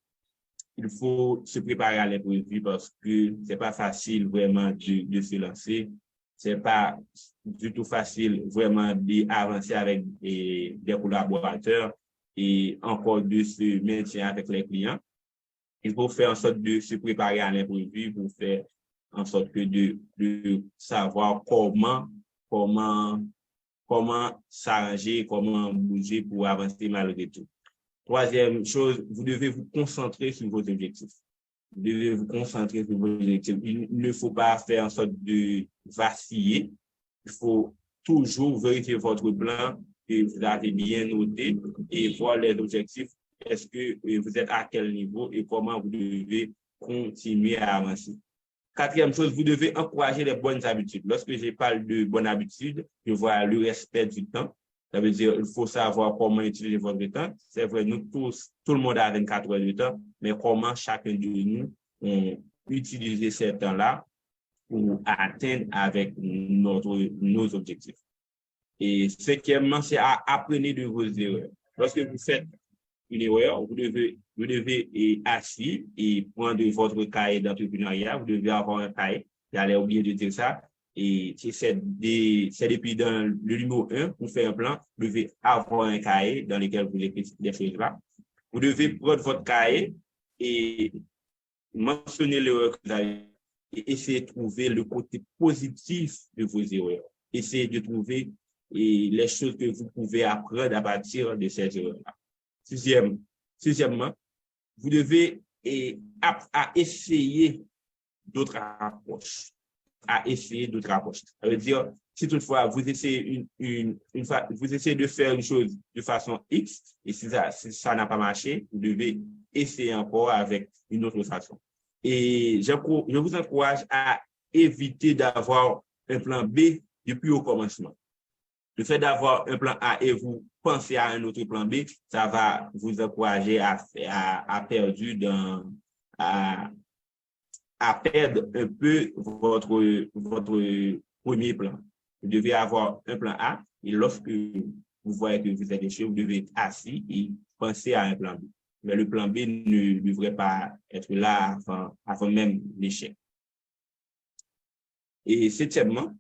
il faut se préparer à l'imprévu parce que c'est pas facile vraiment de se lancer. C'est pas du tout facile vraiment d'avancer avec des collaborateurs et encore de se maintenir avec les clients. Il faut faire en sorte de se préparer à l'imprévu pour faire en sorte que de savoir comment s'arranger, comment bouger pour avancer malgré tout. Troisième chose, vous devez vous concentrer sur vos objectifs. Vous devez vous concentrer sur vos objectifs. Il ne faut pas faire en sorte de vaciller. Il faut toujours vérifier votre plan que vous avez bien noté et voir les objectifs. Est-ce que vous êtes à quel niveau et comment vous devez continuer à avancer. Quatrième chose, vous devez encourager les bonnes habitudes. Lorsque je parle de bonnes habitudes, je vois le respect du temps. Ça veut dire qu'il faut savoir comment utiliser votre temps. C'est vrai, nous tous, tout le monde a 24 heures de temps, mais comment chacun de nous utiliser ces temps-là pour atteindre avec nos objectifs. Et cinquièmement, c'est à apprendre de vos erreurs. Lorsque vous faites une erreur, vous devez assis et prendre votre cahier d'entrepreneuriat. Vous devez avoir un cahier. J'allais oublier de dire ça. Et c'est depuis dans le numéro 1, pour faire un plan, vous devez avoir un cahier dans lequel vous écrivez des choses-là. Vous devez prendre votre cahier et mentionner l'erreur que vous avez et essayer de trouver le côté positif de vos erreurs. Essayez de trouver et les choses que vous pouvez apprendre à partir de ces erreurs-là. Sixièmement, vous devez à essayer d'autres approches. Ça veut dire, si toutefois vous essayez vous essayez de faire une chose de façon X, et si ça n'a pas marché, vous devez essayer encore avec une autre façon. Et je vous encourage à éviter d'avoir un plan B depuis au commencement. Le fait d'avoir un plan A et vous pensez à un autre plan B, ça va vous encourager à perdre un peu votre premier plan. Vous devez avoir un plan A et lorsque vous voyez que vous êtes échoué, vous devez être assis et penser à un plan B. Mais le plan B ne devrait pas être là avant même l'échec. Et septièmement,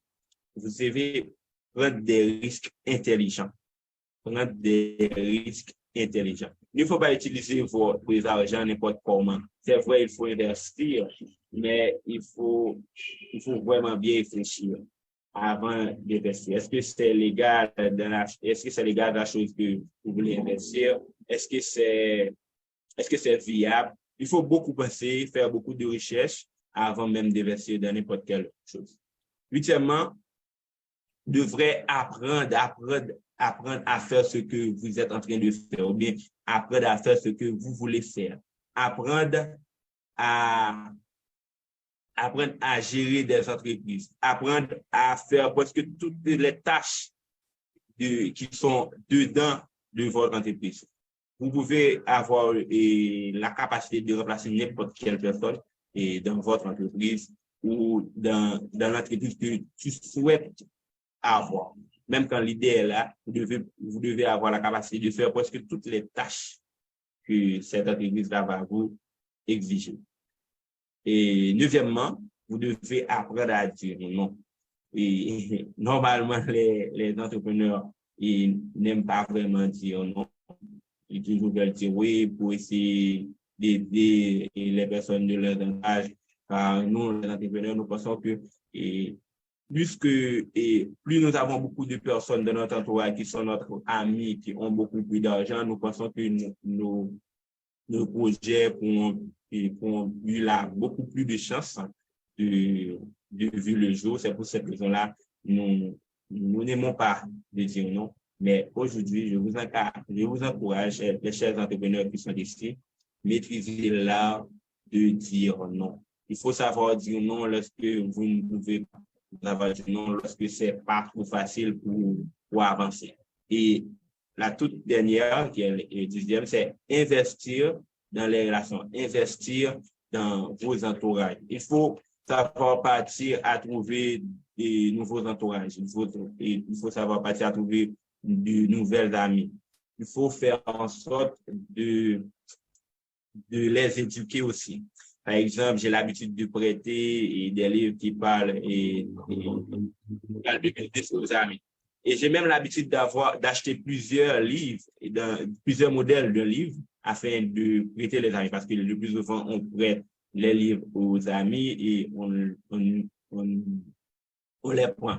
vous devez prendre des risques intelligents. Il ne faut pas utiliser vos argent n'importe comment. C'est vrai, il faut investir, mais il faut vraiment bien réfléchir avant d'investir. Est-ce que c'est légal de la chose que vous voulez investir? Est-ce que c'est viable? Il faut beaucoup penser, faire beaucoup de recherches avant même d'investir dans n'importe quelle chose. Huitièmement, vous devrez apprendre à faire ce que vous êtes en train de faire, ou bien apprendre à faire ce que vous voulez faire. Apprendre à gérer des entreprises. Apprendre à faire presque toutes les tâches qui sont dedans de votre entreprise. Vous pouvez avoir la capacité de remplacer n'importe quelle personne dans votre entreprise ou dans l'entreprise que tu souhaites avoir. Même quand l'idée est là, vous devez avoir la capacité de faire presque toutes les tâches que cette entreprise-là va vous exiger. Et neuvièmement, vous devez apprendre à dire non. Et normalement, les entrepreneurs, ils n'aiment pas vraiment dire non. Ils toujours veulent dire oui pour essayer d'aider les personnes de leur entourage. Car nous, les entrepreneurs, nous pensons que plus nous avons beaucoup de personnes dans notre entourage qui sont notre amis, qui ont beaucoup plus d'argent, nous pensons que nos projets ont eu beaucoup plus de chances de vu le jour. C'est pour cette raison-là, nous n'aimons pas de dire non. Mais aujourd'hui, je vous encourage, les chers entrepreneurs qui sont ici, maîtrisez l'art de dire non. Il faut savoir dire non lorsque vous ne pouvez pas. Savoir dire non lorsque c'est pas trop facile pour avancer. Et la toute dernière, qui est le 10e, c'est investir dans les relations, investir dans vos entourages. Il faut savoir partir à trouver des nouveaux entourages. Il faut savoir partir à trouver de nouvelles amies. Il faut faire en sorte de les éduquer aussi. Par exemple, j'ai l'habitude de prêter des livres qui parlent aux amis. Et j'ai même l'habitude d'acheter plusieurs livres, plusieurs modèles de livres afin de prêter les amis. Parce que le plus souvent, on prête les livres aux amis et on les prend.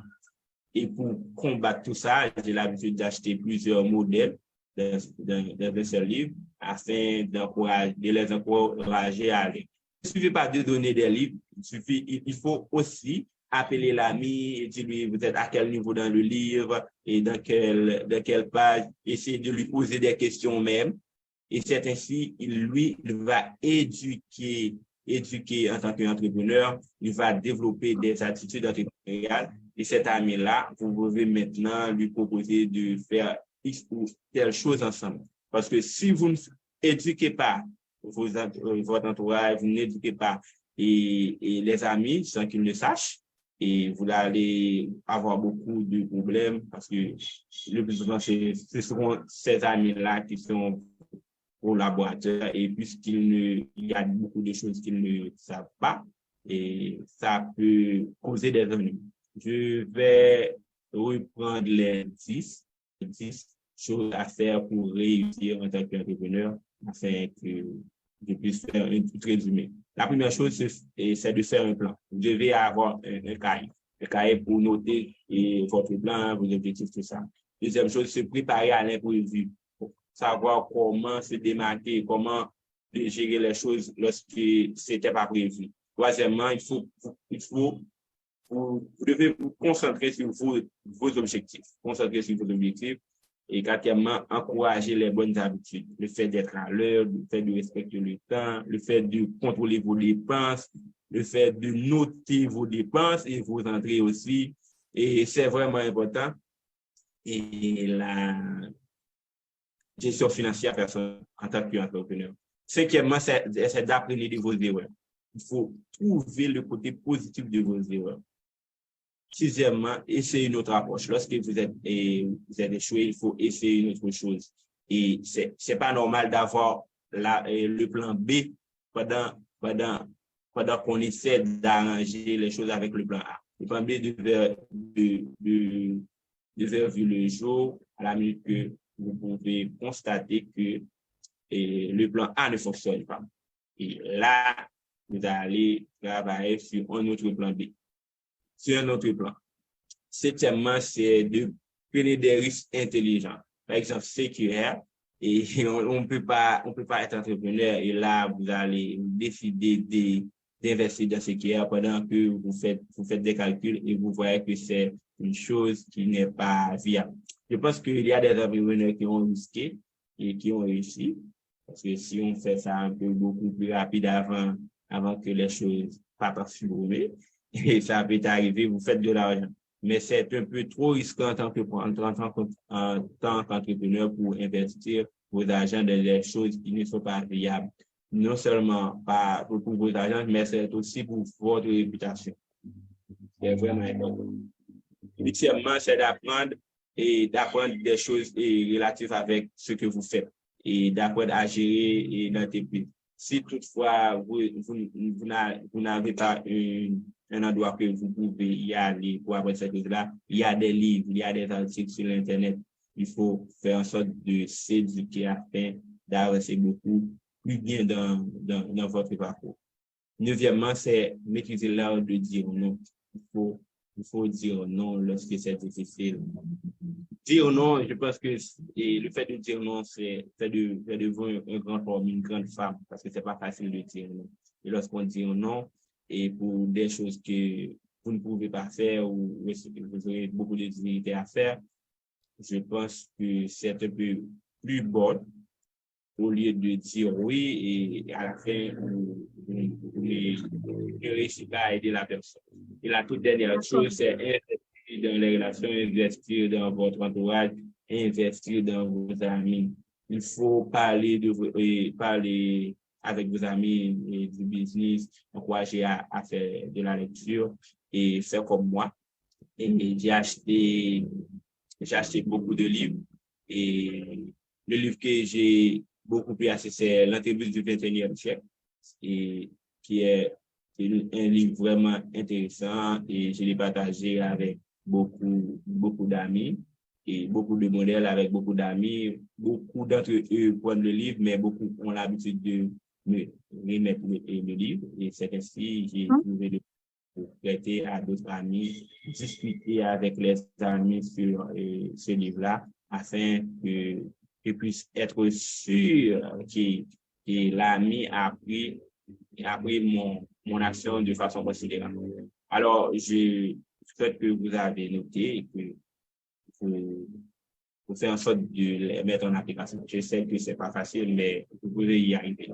Et pour combattre tout ça, j'ai l'habitude d'acheter plusieurs modèles de ces livres afin de les encourager à aller. Il ne suffit pas de donner des livres, il faut aussi appeler l'ami et dire-lui vous êtes à quel niveau dans le livre et dans quelle page, essayer de lui poser des questions même. Et c'est ainsi, il va éduquer en tant qu'entrepreneur, il va développer des attitudes entrepreneuriales. Et cet ami-là, vous pouvez maintenant lui proposer de faire X ou telle chose ensemble. Parce que si vous ne éduquez pas votre entourage, vous n'éduquez pas et les amis sans qu'ils le sachent, et vous allez avoir beaucoup de problèmes parce que le plus souvent, ce seront ces amis-là qui sont collaborateurs et puisqu'il y a beaucoup de choses qu'ils ne savent pas et ça peut causer des ennuis. Je vais reprendre les 10 choses à faire pour réussir en tant qu'entrepreneur afin que je puisse faire un petit résumé. La première chose, c'est de faire un plan. Vous devez avoir un cahier. le cahier pour noter votre plan, vos objectifs, tout ça. Deuxième chose, se préparer à l'imprévu. Savoir comment se démarquer, comment gérer les choses lorsque c'était pas prévu. Troisièmement, vous devez vous concentrer sur vos objectifs. Concentrer sur vos objectifs. Et quatrièmement, encourager les bonnes habitudes. Le fait d'être à l'heure, le fait de respecter le temps, le fait de contrôler vos dépenses, le fait de noter vos dépenses et vos entrées aussi. Et c'est vraiment important. Et la gestion financière personnelle en tant qu'entrepreneur. Cinquièmement, c'est d'apprendre de vos erreurs. Il faut trouver le côté positif de vos erreurs. Sixièmement, essayez une autre approche. Lorsque vous êtes échoué, il faut essayer une autre chose. Et c'est pas normal d'avoir le plan B pendant qu'on essaie d'arranger les choses avec le plan A. Le plan B devait voir le jour à la minute que vous pouvez constater que le plan A ne fonctionne pas. Et là, vous allez travailler sur un autre plan B. Sur un autre plan. Septièmement, c'est de prendre des risques intelligents. Par exemple, CQR, et on peut pas être entrepreneur et là, vous allez décider d'investir dans CQR pendant que vous faites des calculs et vous voyez que c'est une chose qui n'est pas viable. Je pense qu'il y a des entrepreneurs qui ont risqué et qui ont réussi. Parce que si on fait ça un peu beaucoup plus rapide avant que les choses partent sur vous, et ça peut arriver, vous faites de l'argent. Mais c'est un peu trop risqué en tant qu'entrepreneur pour investir vos argent dans des choses qui ne sont pas viables. Non seulement pas pour vos argent, mais c'est aussi pour votre réputation. C'est vraiment important. Huitièmement, c'est d'apprendre des choses relatives avec ce que vous faites et d'apprendre à gérer l'entreprise. Si toutefois vous n'avez pas un endroit que vous pouvez y aller pour apprendre cette chose-là, il y a des livres, il y a des articles sur l'Internet. Il faut faire en sorte de s'éduquer afin d'avancer beaucoup plus bien dans votre parcours. Neuvièmement, c'est maîtriser l'art de dire non. Il faut dire non lorsque c'est difficile. Dire non, je pense que le fait de dire non, c'est de devenir un grand homme, une grande femme, parce que c'est pas facile de dire non. Et lorsqu'on dit non, et pour des choses que vous ne pouvez pas faire ou vous aurez beaucoup de difficultés à faire, je pense que c'est un peu plus bon au lieu de dire oui et à la fin, vous ne réussissez pas à aider la personne. Et la toute dernière chose, c'est investir dans les relations, investir dans votre entourage, investir dans vos amis. Il faut parler avec vos amis du business, encourager à faire de la lecture et faire comme moi. Et j'ai acheté beaucoup de livres et le livre que j'ai beaucoup pris assez, c'est L'entreprise du 21e siècle et qui est un livre vraiment intéressant et je l'ai partagé avec beaucoup d'amis et beaucoup de modèles avec beaucoup d'amis. Beaucoup d'entre eux prennent le livre, mais beaucoup ont l'habitude de me remettre le livre et c'est ainsi que j'ai trouvé de prêter à d'autres amis, discuter avec les amis sur ce livre-là afin que je puisse être sûr que l'ami a pris mon action de façon considérable. Alors, je souhaite que vous avez noté et que vous faites en sorte de les mettre en application. Je sais que c'est pas facile, mais vous pouvez y arriver.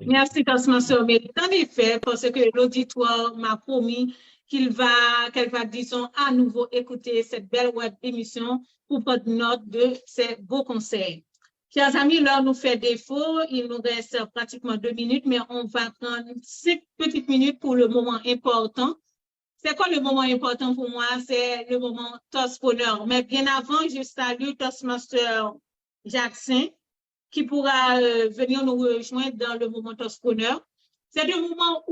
Merci, Cosmas. Mais en effet, parce que l'auditoire m'a promis qu'elle va, disons, à nouveau écouter cette belle web émission pour prendre note de ces beaux conseils. Chers amis, l'heure nous fait défaut. Il nous reste pratiquement 2 minutes, mais on va prendre 5 petites minutes pour le moment important. C'est quoi le moment important pour moi? C'est le moment Toastpreneur. Mais bien avant, je salue Toastmaster Jackson qui pourra venir nous rejoindre dans le moment Toastpreneur. C'est le moment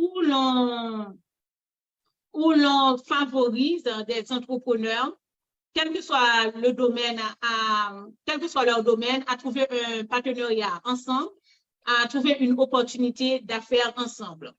où l'on favorise des entrepreneurs, quel que soit le domaine, quel que soit leur domaine, à trouver un partenariat ensemble, à trouver une opportunité d'affaires ensemble.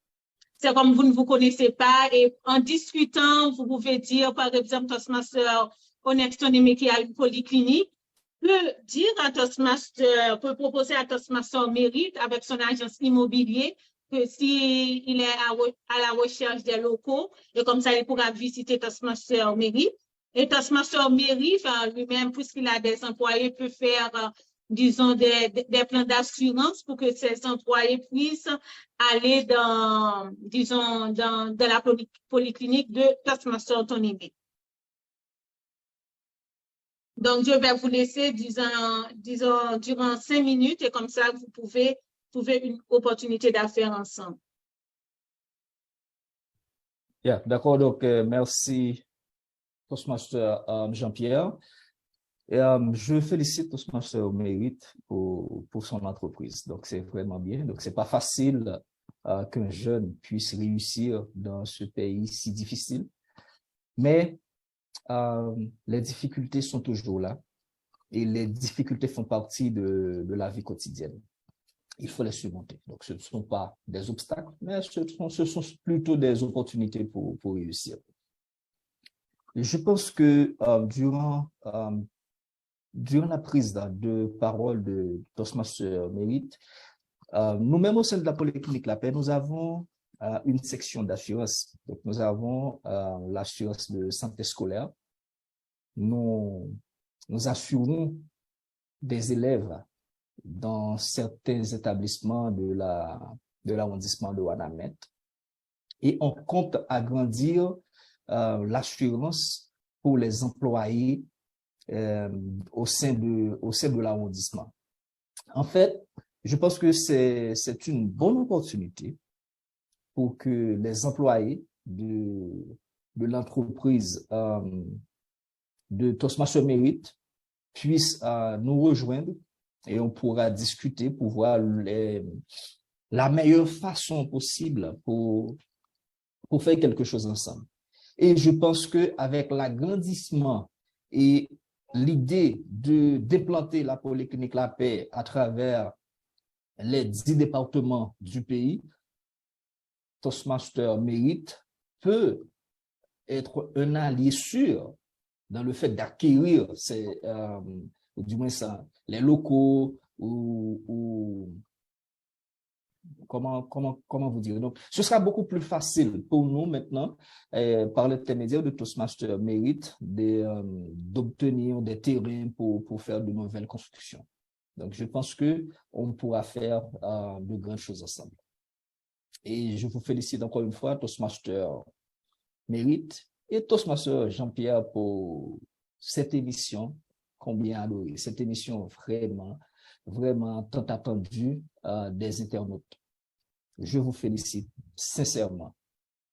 c'est comme vous ne vous connaissez pas et en discutant, vous pouvez dire, par exemple, Toastmaster Onextonime qui a une polyclinique, peut dire à Toastmaster, peut proposer à Toastmaster Mérite avec son agence immobilier que si il est à la recherche des locaux et comme ça, il pourra visiter Toastmaster Mérite. Et Toastmaster Mérite, lui-même, puisqu'il a des employés, peut faire, disons, des plans d'assurance pour que ces employés puissent aller disons, dans la polyclinique de Toastmaster Tonime. Donc, je vais vous laisser, disons, durant 5 minutes et comme ça, vous pouvez trouver une opportunité d'affaires ensemble. Yeah, d'accord, donc merci Toastmaster Jean-Pierre. Et, je félicite Toastmaster Mérite pour son entreprise. Donc, c'est vraiment bien. Donc, c'est pas facile qu'un jeune puisse réussir dans ce pays si difficile. Mais les difficultés sont toujours là et les difficultés font partie de la vie quotidienne. Il faut les surmonter. Donc, ce ne sont pas des obstacles, mais ce sont plutôt des opportunités pour réussir. Je pense que durant la prise de parole de Toastmaster Mérite, nous-mêmes au sein de la Polyclinique La Paix, nous avons une section d'assurance. Donc, nous avons l'assurance de santé scolaire. Nous assurons des élèves dans certains établissements de l'arrondissement de Ouanamètre. Et on compte agrandir l'assurance pour les employés au sein de l'arrondissement. En fait, je pense que c'est une bonne opportunité pour que les employés de l'entreprise de Toastmaster Mérite puissent nous rejoindre et on pourra discuter pour voir la meilleure façon possible pour faire quelque chose ensemble. Et je pense qu'avec l'agrandissement et l'idée d'implanter la Polyclinique La Paix à travers les 10 départements du pays, Toastmaster Mérite peut être un allié sûr dans le fait d'acquérir du moins ça, les locaux ou comment vous dire. Donc, ce sera beaucoup plus facile pour nous maintenant, par l'intermédiaire de Toastmaster Mérite, d'obtenir des terrains pour faire de nouvelles constructions. Donc, je pense qu'on pourra faire de grandes choses ensemble. Et je vous félicite encore une fois, Toastmaster Mérite et Toastmaster Jean-Pierre pour cette émission combien adorée, cette émission vraiment tant attendue des internautes. Je vous félicite sincèrement.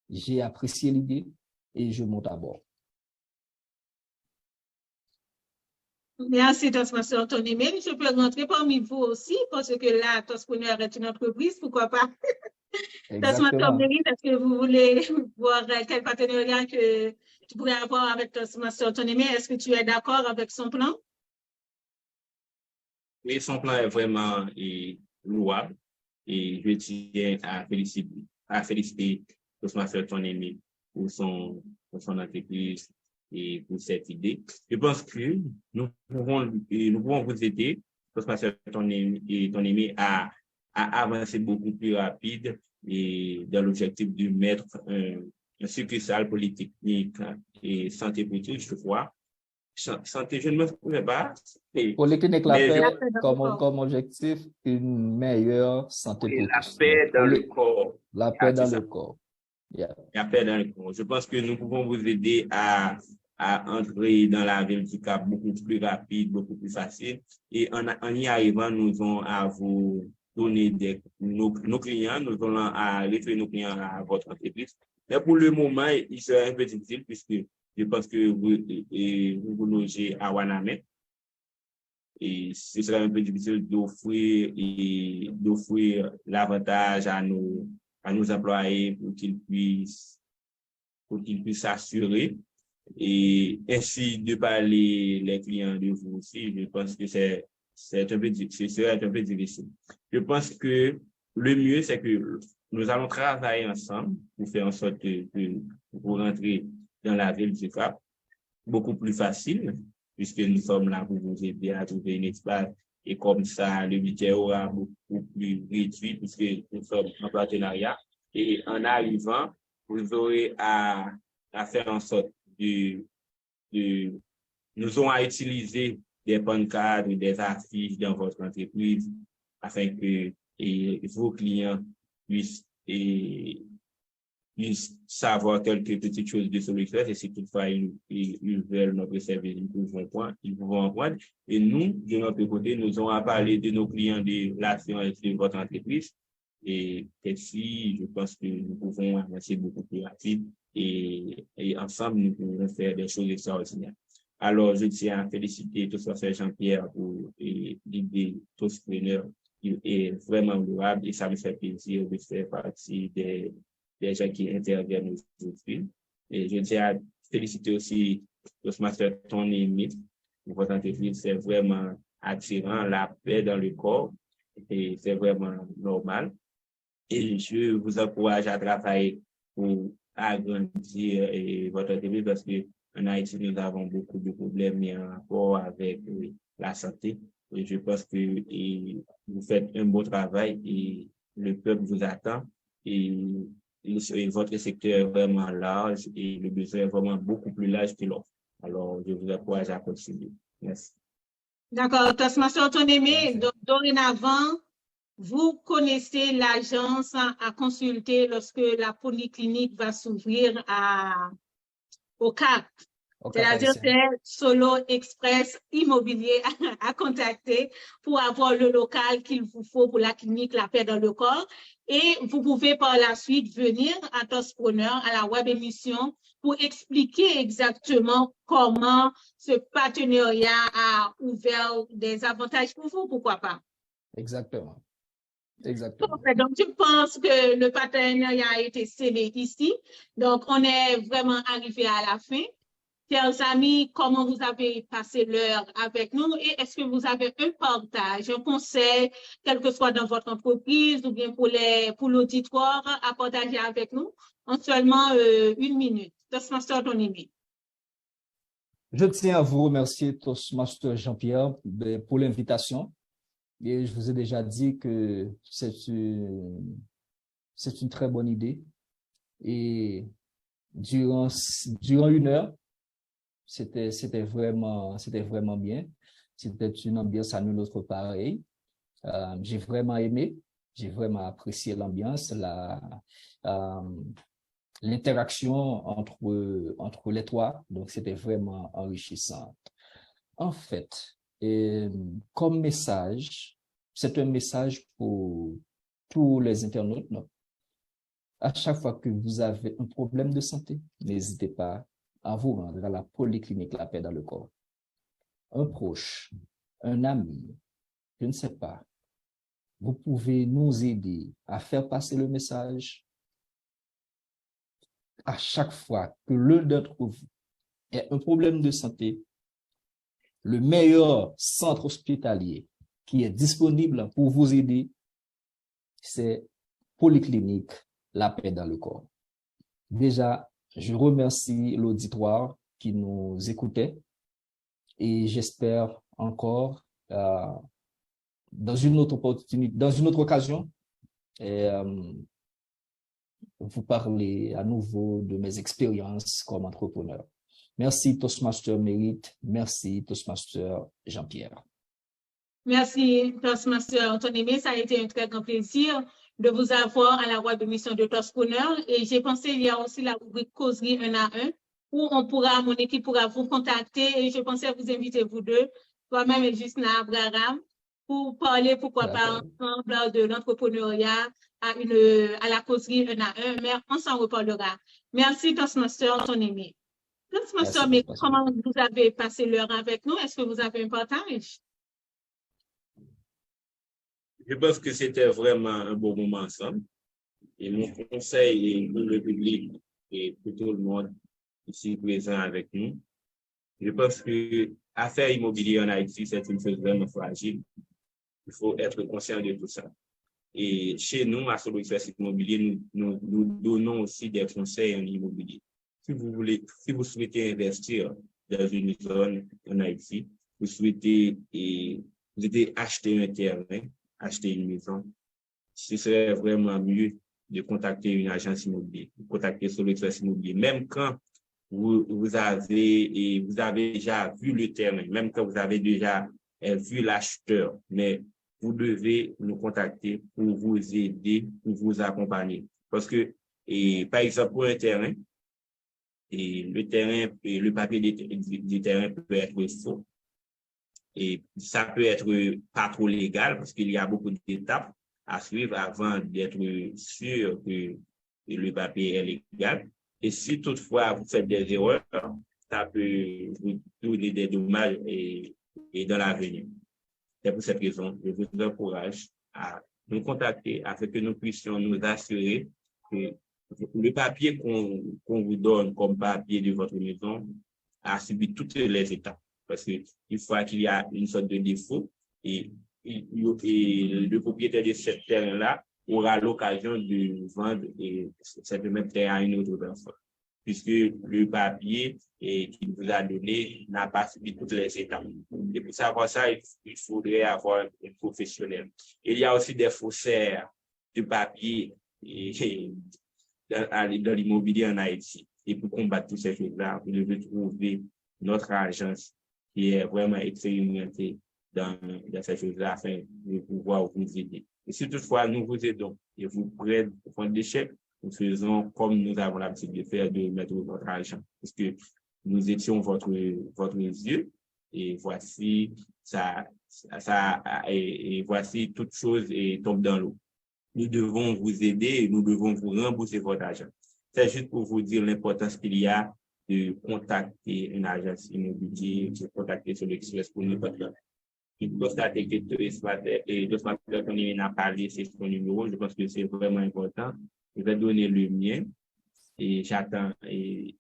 J'ai apprécié l'idée et je monte à bord. Merci, Toastmaster Tonime. Je peux rentrer parmi vous aussi parce que là, Toastpreneur est une entreprise, pourquoi pas? Toastmaster Mérite, est-ce que vous voulez voir quel partenariat que tu pourrais avoir avec Toastmaster Tonime? Est-ce que tu es d'accord avec son plan? Oui, son plan est vraiment louable et je tiens à féliciter Toastmaster Tonime pour son entreprise et pour cette idée. Je pense que nous pouvons vous aider, Toastmaster Tonime, à avancer beaucoup plus rapide et dans l'objectif de mettre un succursale polytechnique et santé pour tous, je crois. Santé, je ne me trouvais pas. Polyclinique La Paix comme objectif, une meilleure santé pour tous. La paix dans le corps. La paix dans le corps. Yeah. La paix dans le corps. Je pense que nous pouvons vous aider à entrer dans la ville du Cap beaucoup plus rapide, beaucoup plus facile. Et en y arrivant, nous allons à vous donner nos clients, nous allons à référer nos clients à votre entreprise. Mais pour le moment, il sera un peu difficile puisque je pense que vous logez à Ouanamètre et ce sera un peu difficile d'offrir l'avantage à nos employés pour qu'ils puissent s'assurer et ainsi de parler les clients de vous aussi. Je pense que ce serait un peu difficile. Je pense que le mieux, c'est que nous allons travailler ensemble pour faire en sorte que vous rentrez dans la ville du Cap beaucoup plus facile, puisque nous sommes là pour vous aider à trouver un espace. Et comme ça, le budget aura beaucoup plus réduit, puisque nous sommes en partenariat. Et en arrivant, vous aurez à faire en sorte nous aurons à utiliser des pancartes, des affiches dans votre entreprise afin que vos clients puissent savoir quelques petites choses de Solexpress et si toutefois ils veulent notre service, ils vont en prendre. Et nous, de notre côté, nous allons parler de nos clients de l'assurance de votre entreprise. Et ainsi, je pense que nous pouvons avancer beaucoup plus rapide et ensemble, nous pouvons faire des choses extraordinaires. Alors, je tiens à féliciter Toastmaster Jean-Pierre pour l'idée Toastpreneur qui est vraiment louable et ça me fait plaisir de faire partie des gens qui interviennent aujourd'hui. Et je tiens à féliciter aussi Toastmaster Tony Smith pour votre entreprise. C'est vraiment attirant, la paix dans le corps et c'est vraiment normal. Et je vous encourage à travailler pour agrandir votre entreprise parce que en Haïti, nous avons beaucoup de problèmes en rapport avec la santé. Et je pense que vous faites un beau travail et le peuple vous attend. Et votre secteur est vraiment large et le besoin est vraiment beaucoup plus large que l'offre. Alors, je vous encourage à continuer. Merci. D'accord. Toastmaster Tony, dorénavant, vous connaissez l'agence à consulter lorsque la polyclinique va s'ouvrir au Cap. C'est-à-dire que c'est Solo Express Immobilier à contacter pour avoir le local qu'il vous faut pour la clinique La Paix dans le corps. Et vous pouvez par la suite venir à Toastpreneur, à la web émission, pour expliquer exactement comment ce partenariat a ouvert des avantages pour vous, pourquoi pas. Exactement. Exactement. Donc, je pense que le partenariat a été scellé ici. Donc, on est vraiment arrivé à la fin. Chers amis, comment vous avez passé l'heure avec nous et est-ce que vous avez un partage, un conseil, quel que soit dans votre entreprise ou bien pour l'auditoire à partager avec nous en seulement 1 minute. Toastmaster Tony. Je tiens à vous remercier, Toastmaster Jean-Pierre, pour l'invitation. Et je vous ai déjà dit que c'est une très bonne idée. Et durant 1 heure, c'était vraiment bien. C'était une ambiance à nous autres pareil. J'ai vraiment aimé, j'ai vraiment apprécié l'ambiance, l'interaction entre les trois. Donc, c'était vraiment enrichissant. En fait, comme message, c'est un message pour tous les internautes. Non? À chaque fois que vous avez un problème de santé, n'hésitez pas à vous rendre à la polyclinique La Paix dans le corps. Un proche, un ami, je ne sais pas, vous pouvez nous aider à faire passer le message. À chaque fois que l'un d'entre vous a un problème de santé, le meilleur centre hospitalier qui est disponible pour vous aider, c'est Polyclinique La Paix dans le corps. Déjà, je remercie l'auditoire qui nous écoutait et j'espère encore dans une autre opportunité, dans une autre occasion, vous parler à nouveau de mes expériences comme entrepreneur. Merci Toastmaster Mérite, merci Toastmaster Jean-Pierre. Merci Toastmaster Anthony, ça a été un très grand plaisir de vous avoir à la web émission de Toastpreneur et j'ai pensé il y a aussi la rubrique causerie 1 à 1 où mon équipe pourra vous contacter et je pensais vous inviter vous deux, toi-même et Justina Abraham, pour parler pourquoi pas ensemble de l'entrepreneuriat à la causerie 1 à 1, mais on s'en reparlera. Merci Toastmaster Anthony. Toastmaster, mais comment vous avez passé l'heure avec nous? Est-ce que vous avez un partage? Je pense que c'était vraiment un bon moment ensemble. Et mon conseil pour le public et pour tout le monde ici présent avec nous, je pense que affaire immobilière en Haïti, c'est une chose vraiment fragile. Il faut être conscient de tout ça. Et chez nous, à Solo Express Immobilier, nous donnons aussi des conseils en immobilier. Si vous souhaitez investir dans une zone en Haïti, vous souhaitez acheter un terrain, acheter une maison, ce serait vraiment mieux de contacter une agence immobilière, de contacter Solo Express Immobilier. Même quand vous avez déjà vu le terrain, même quand vous avez déjà vu l'acheteur, mais vous devez nous contacter pour vous aider, pour vous accompagner. Parce que, par exemple, pour un terrain, le papier du terrain peut être faux. Et ça peut être pas trop légal parce qu'il y a beaucoup d'étapes à suivre avant d'être sûr que le papier est légal. Et si toutefois vous faites des erreurs, ça peut vous donner des dommages et dans l'avenir. C'est pour cette raison, je vous encourage à nous contacter afin que nous puissions nous assurer que le papier qu'on vous donne comme papier de votre maison a subi toutes les étapes. Parce qu'il faut qu'il y a une sorte de défaut et le propriétaire de ce terrain-là aura l'occasion de vendre cette même terrain à une autre personne. Puisque le papier qu'il vous a donné n'a pas subi toutes les étapes. Et pour savoir ça, il faudrait avoir un professionnel. Il y a aussi des faussaires de papier dans l'immobilier en Haïti. Et pour combattre toutes ces choses-là, vous devez trouver notre agence qui est vraiment expérimentée dans ces choses-là afin de pouvoir vous aider. Et si toutefois nous vous aidons et vous prêtez au fond d'échec, nous faisons comme nous avons l'habitude de faire, de mettre votre argent. Parce que nous étions votre yeux et voici et voici toute chose tombe dans l'eau. Nous devons vous aider et nous devons vous rembourser votre argent. C'est juste pour vous dire l'importance qu'il y a de contacter une agence immobilière, de contacter Solo Express pour nous parler. Je constate que Tosmater qu'on a parlé, c'est son numéro. Je pense que c'est vraiment important. Je vais donner le mien et j'attends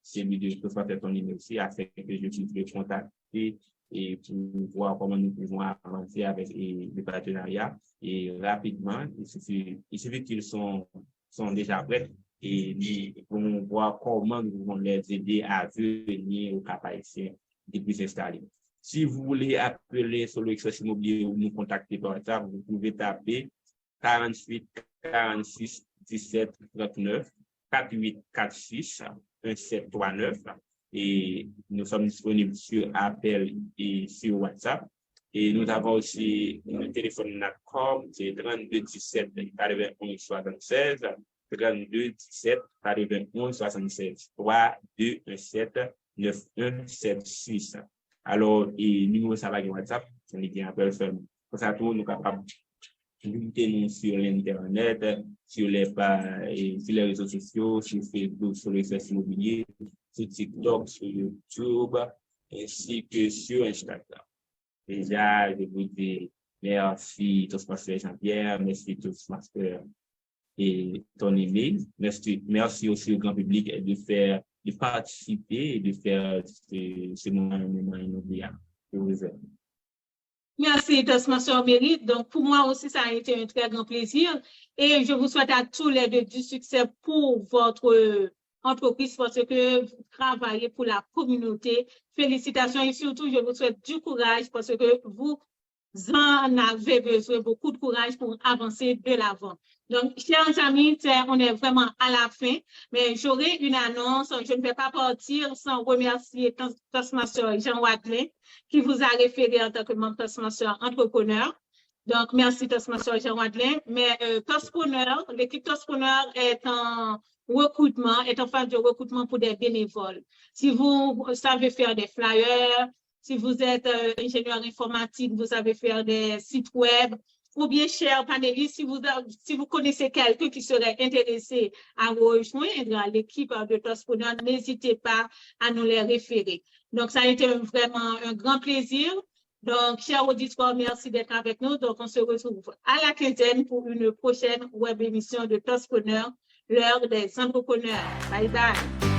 celui de Tosmater ton numéro aussi afin que je puisse le contacter et pour voir comment nous pouvons avancer avec le partenariat. Et rapidement, il suffit qu'ils sont déjà prêts et ils vont voir comment nous pouvons les aider à venir au Cap Haïtien depuis s'installer. Si vous voulez appeler Solo Express Immobilier ou nous contacter par WhatsApp, vous pouvez taper 48 46 17 39 48 46 17 39 et nous sommes disponibles sur appel et sur WhatsApp. Et nous avons aussi un téléphone NATCOM, c'est 32 17 81 76, 32 17 81 76, 3 2 1 7 9 1 7 6. Alors, et numéro ça va sur WhatsApp, c'est un lien appel seulement. Pour ça, nous sommes capables de nous sur l'Internet, sur les réseaux sociaux, sur Facebook, sur les sites immobiliers, sur TikTok, sur YouTube, ainsi que sur Instagram. Déjà, je vous dis merci, Tosmater Jean-Pierre, merci, Tosmater et ton email. Merci aussi au grand public de participer et de faire ce moment inoubliable. Je vous aime. Merci, Tosmater Mérite. Donc, pour moi aussi, ça a été un très grand plaisir. Et je vous souhaite à tous les deux du succès pour votre entreprise parce que vous travaillez pour la communauté. Félicitations et surtout, je vous souhaite du courage parce que vous en avez besoin, beaucoup de courage pour avancer de l'avant. Donc, chers amis, on est vraiment à la fin, mais j'aurai une annonce. Je ne vais pas partir sans remercier Tosmater Jean Wadelin qui vous a référé en tant que membre Tosmater entrepreneur. Donc, merci Tosmater Jean Wadelin. Mais Tospreneur, l'équipe Tospreneur est en recrutement, est en phase de recrutement pour des bénévoles. Si vous savez faire des flyers, si vous êtes ingénieur informatique, vous savez faire des sites web, ou bien, chers panélistes, si vous connaissez quelqu'un qui serait intéressé à rejoindre l'équipe de Tospreneur, n'hésitez pas à nous les référer. Donc, ça a été vraiment un grand plaisir. Donc, chers auditeurs, merci d'être avec nous. Donc, on se retrouve à la quinzaine pour une prochaine web émission de Tospreneur, l'heure des entrepreneurs. Bye bye.